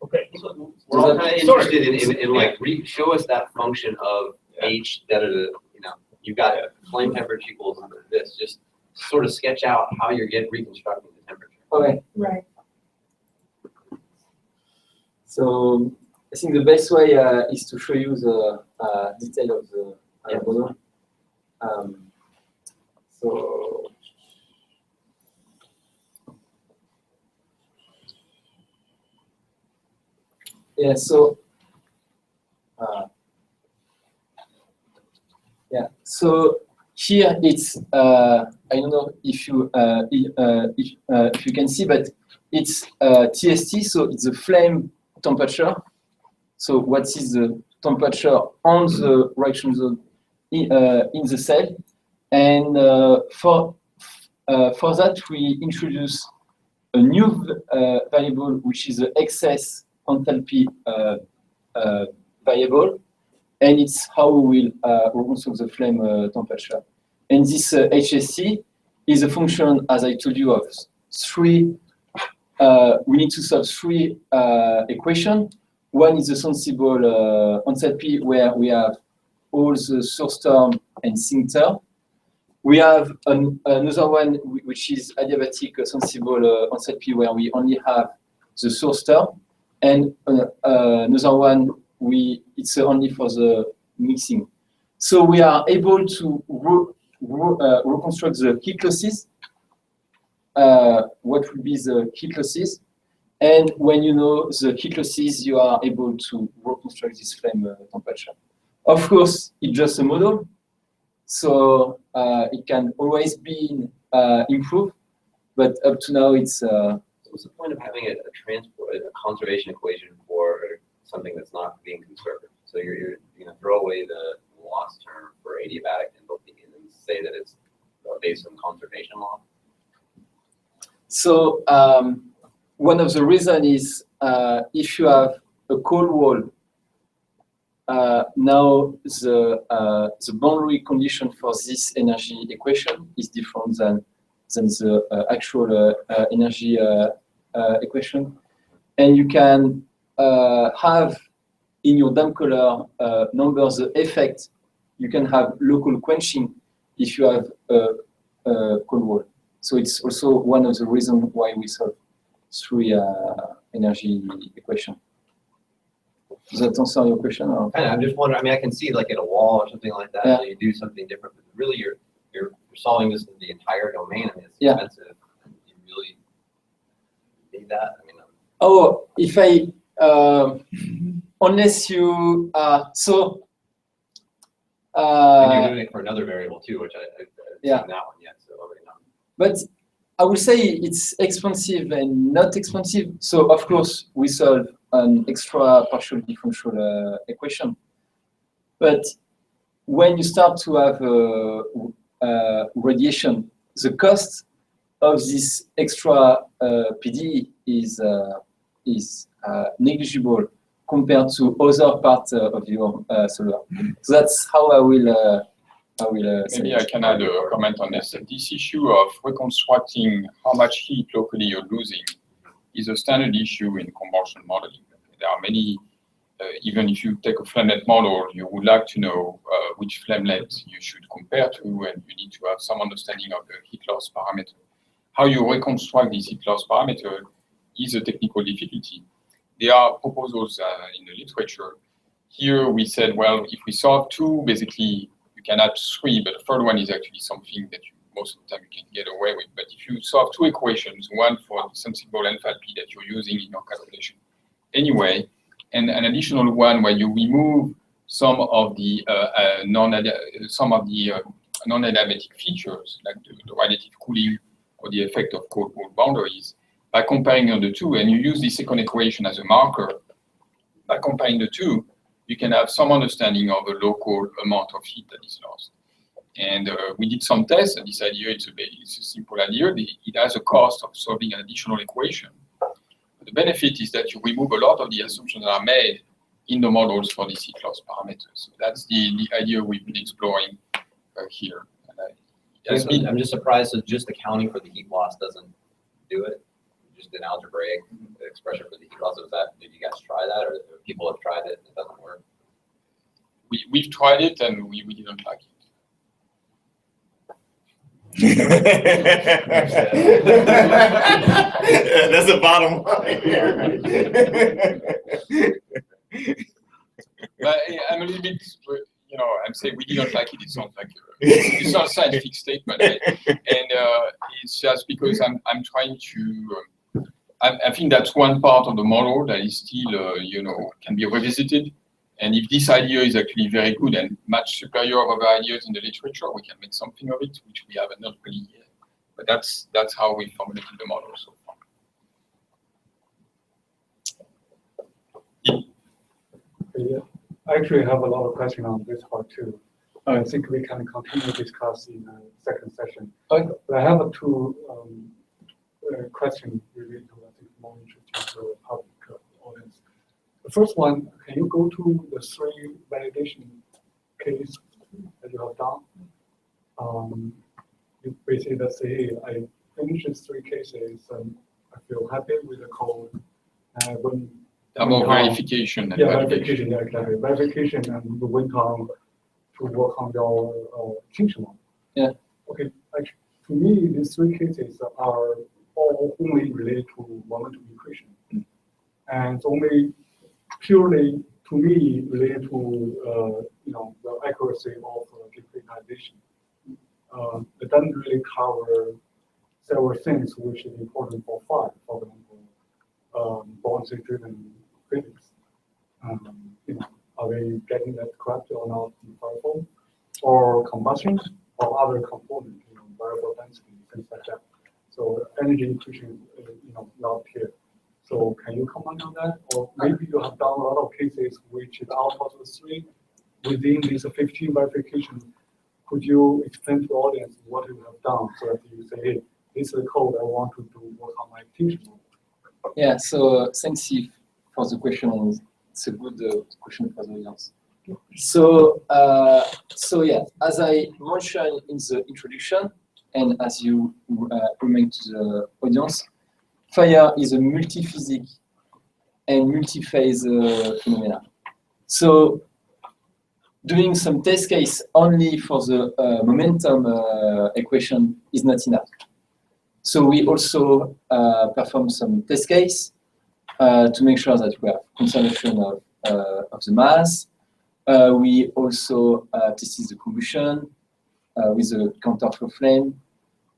Okay. So we're all kind of interested in like show us that function of H that you've got flame temperature equals this. Just sort of sketch out how you're reconstructing the temperature. Okay. Right. So I think the best way is to show you the detail of the model. So yeah, so yeah, so here it's I don't know if you can see, but it's TST, so it's the flame temperature. So what is the temperature on the reaction zone in the cell? And for that we introduce a new variable, which is the excess enthalpy variable, and it's how we will reconstruct the flame temperature. And this HSC is a function, as I told you, of three. We need to solve three equations. One is the sensible enthalpy, where we have all the source term and sink term. We have another one which is adiabatic sensible enthalpy, where we only have the source term, and another one it's only for the mixing. So we are able to reconstruct the heat losses. What will be the heat losses? And when you know the heat losses, you are able to reconstruct this flame temperature. Of course, it's just a model, so it can always be improved. But up to now, it's. So what's the point of having a conservation equation for something that's not being conserved? So you're gonna throw away the loss term for adiabatic enthalpy and then say that it's based on conservation law? So one of the reasons is if you have a cold wall, now the boundary condition for this energy equation is different than the actual energy equation, and you can have in your damp color numbers the effect. You can have local quenching if you have a cold wall. So it's also one of the reasons why we solve three energy equation. Does that answer your question? Or? I'm just wondering. I mean, I can see like at a wall or something like that. Yeah. So you do something different, but really you're solving this in the entire domain. I mean, it's expensive. You really need that. I mean. Oh, if I unless you so. And you're doing it for another variable too, which I haven't seen that one yet. So already know. But I would say it's expensive and not expensive. So of course we solve an extra partial differential equation. But when you start to have radiation, the cost of this extra PD is negligible compared to other parts of your solar. So that's how I will Maybe I can add a comment on this. This issue of reconstructing how much heat locally you're losing is a standard issue in combustion modeling. There are many, even if you take a flamelet model, you would like to know which flamelet you should compare to, and you need to have some understanding of the heat loss parameter. How you reconstruct this heat loss parameter is a technical difficulty. There are proposals in the literature. Here we said, well, if we solve two, basically you can add three, but the third one is actually something that most of the time you can get away with. But if you solve two equations, one for the sensible enthalpy that you're using in your calculation anyway, and an additional one where you remove some of the non-adiabatic features, like the radiative cooling or the effect of cold-cold boundaries, by comparing the two, and you use the second equation as a marker, by comparing the two, you can have some understanding of the local amount of heat that is lost. And we did some tests, and this idea, it's a simple idea. It has a cost of solving an additional equation. But the benefit is that you remove a lot of the assumptions that are made in the models for these heat loss parameters. So that's the idea we've been exploring here. I'm just surprised that just accounting for the heat loss doesn't do it. Just an algebraic expression for the heat loss. Did you guys try that, or people have tried it and it doesn't work? We've tried it and we didn't like it. That's the bottom line. But I'm a little bit, I'm saying we didn't like it. It sounds like it's not a scientific statement, right? And it's just because I'm trying to. I think that's one part of the model that is still, can be revisited. And if this idea is actually very good and much superior of other ideas in the literature, we can make something of it, which we haven't not really yet. But that's how we formulated the model so far. Yeah. I actually have a lot of questions on this part too. I think we can continue to discuss in the second session. Okay. But I have two questions related to, I think, more interesting to the public audience. The first one, can you go to the 3 validation case that you have done? You basically let's say, hey, I finished 3 cases and I feel happy with the code. More verification. Verification, yeah, exactly. Verification, and you went on to work on your Extinction one. Yeah. Okay. Actually, to me, these 3 cases are all only related to momentum equation, and it's only purely, to me, related to the accuracy of decayization. It doesn't really cover several things which is important for phi, for example, Bourne-driven physics. Are they getting that correct or not in Firefall? Or combustion or other components, variable density, things like that. So energy equation is not here. So can you comment on that? Or maybe you have done a lot of cases which is out of the 3 within this 15 verification. Could you explain to the audience what you have done so that you say, hey, this is the code I want to do work on my Extinction? Yeah, so thanks Steve for the question. It's a good question for the audience. So yeah, as I mentioned in the introduction, and as you remind to the audience, fire is a multi-physic and multi-phase phenomena. So doing some test case only for the momentum equation is not enough. So we also perform some test case to make sure that we have conservation of the mass. We also tested the combustion with the counterflow flame,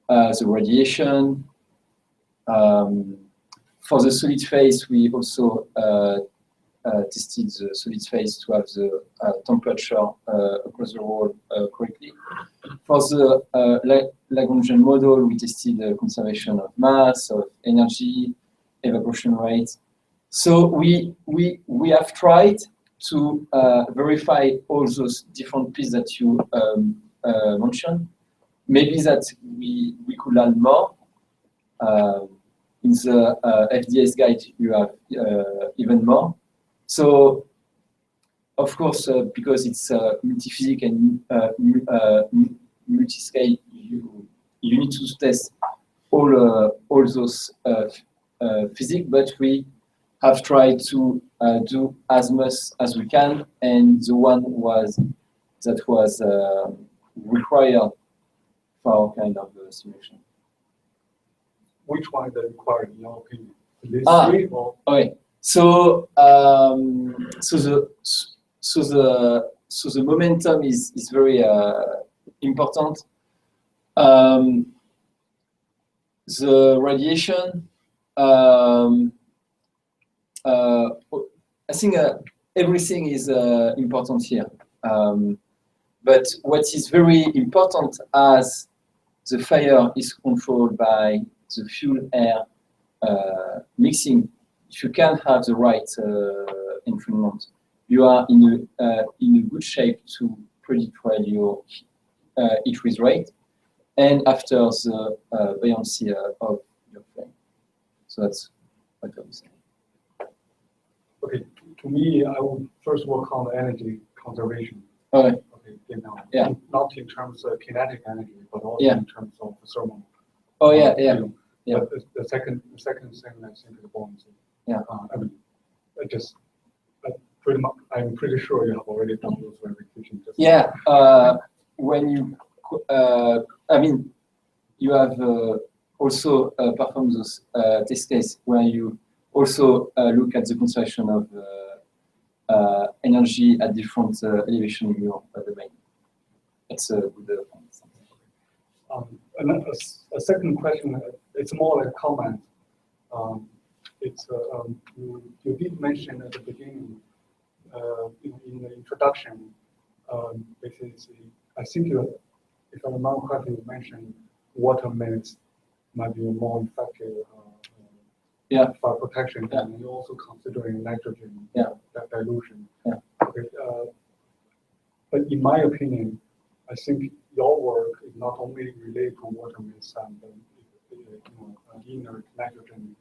the radiation. For the solid phase, we also tested the solid phase to have the temperature across the wall correctly. For the Lagrangian model, we tested the conservation of mass, of energy, evaporation rate. So we have tried to verify all those different pieces that you mentioned. Maybe that we could learn more. In the FDS guide, you have even more. So, of course, because it's multi-physics and multi-scale, you need to test all those physics, but we have tried to do as much as we can, and the one that was required for our kind of simulation. Which one is required in your opinion? These three or? Okay. So the momentum is very important. The radiation. I think everything is important here. But what is very important, as the fire is controlled by the fuel-air mixing, if you can have the right entrainment, you are in a good shape to predict well your heat rate and after the buoyancy of your flame. So that's what I was saying. Okay, to me, I would first work on the energy conservation. Okay. Okay, you know, Yeah. not in terms of kinetic energy, but also Yeah. in terms of thermal. Oh yeah, yeah. You know. Yeah. But the second thing I think is buoyancy. Yeah. I mean, I'm pretty sure you have already done those verifications. Yeah. When you, I mean, you have also performed those test cases where you also look at the conservation of energy at different elevation in your domain. It's a good point. And a second question, it's more like a comment. You did mention at the beginning, in the introduction, basically, I think if I remember correctly, you mentioned water maze might be a more effective fire protection, and you're also considering nitrogen dilution. Yeah. Okay, but in my opinion, I think your work is not only related to water maze and inert nitrogen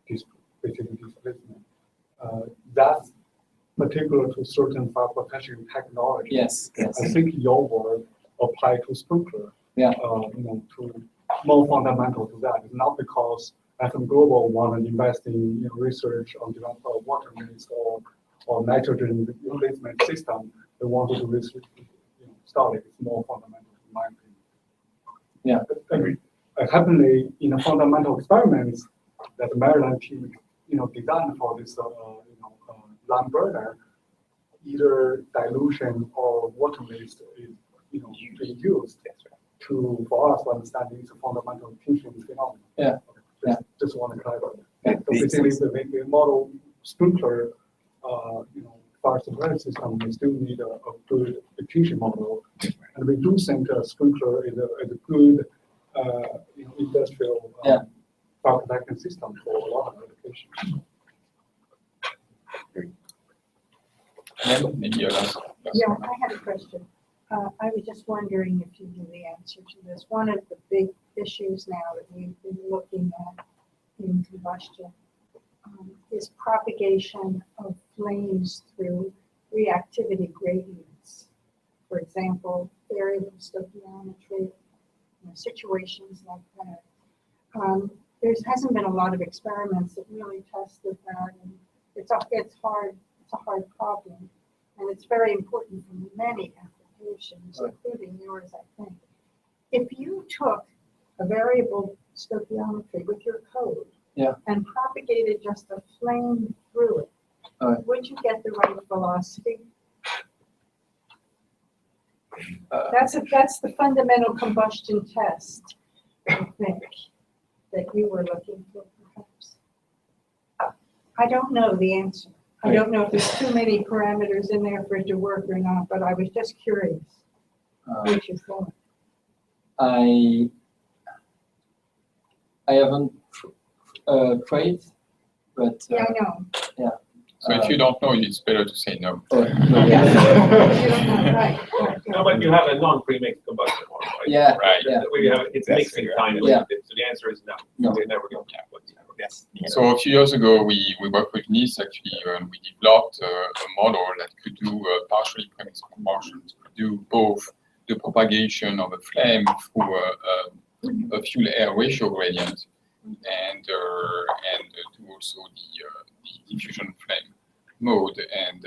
basically displacement. That's particular to certain fire protection technology. Yes. Yes. I think your work apply to sprinkler. Yeah. To more fundamental to that. It's not because FM Global want to invest in research on development of water maze or nitrogen replacement system. They want to do this study. It's more fundamental in my opinion. Yeah. Happily, in the fundamental experiments that the Maryland team designed for this lime burner, either dilution or water maze is being used for us to understand these fundamental tension phenomenon. Yeah. Okay. Just want to clarify that. So basically, the model sprinkler, fire surveillance system, we still need a good tension model, and we do think a sprinkler is a good industrial fire protection system for a lot of applications. Maybe a last. Yeah, I had a question. I was just wondering if you knew the answer to this. One of the big issues now that we've been looking at in combustion is propagation of flames through reactivity gradients. For example, variable stoichiometry, situations like that. There hasn't been a lot of experiments that really tested that, and it's a hard problem, and it's very important for many applications, including yours, I think. If you took a variable stoichiometry with your code and propagated just a flame through it, would you get the right velocity? That's the fundamental combustion test, I think, that you were looking for, perhaps. I don't know the answer. I don't know if there's too many parameters in there for it to work or not, but I was just curious what you thought. I haven't tried, but Yeah, I know. Yeah. So if you don't know, it's better to say no. You don't know, right. No, but you have a non-premixed combustion model, right? Yeah, Right. yeah. Where you have, it's That's mixing right. time. Yeah. So the answer is no. No. They're never going to happen. Yes. So a few years ago, we worked with NIST actually, and we developed a model that could do partially premixed combustions, could do both the propagation of a flame through a fuel-air ratio gradient and do also the diffusion flame mode. And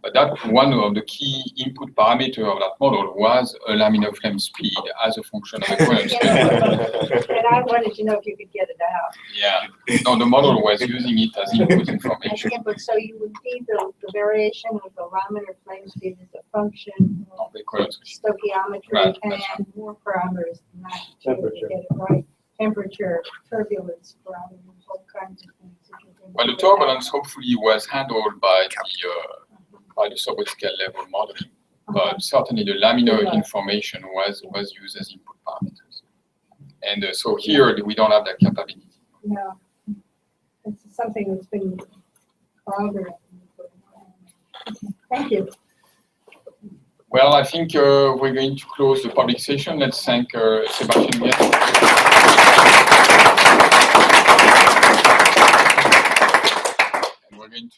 but that one of the key input parameter of that model was a laminar flame speed as a function of the current speed. And I wanted to know if you could get it out. Yeah, no, the model was using it as input information. But so you would feed the variation of the laminar flame speed as a function of Of the current speed. stoichiometry Right, that's and more parameters than that to get it right. Temperature, turbulence parameters, all kinds of things. that you can Well, the do with that. turbulence hopefully was handled by the subscale level modeling, but certainly the laminar information was used as input parameters. And so here we don't have that capability. No, it's something that's been bothering me. Thank you. Well, I think we're going to close the public session. Let's thank Sebastian again. And we're going to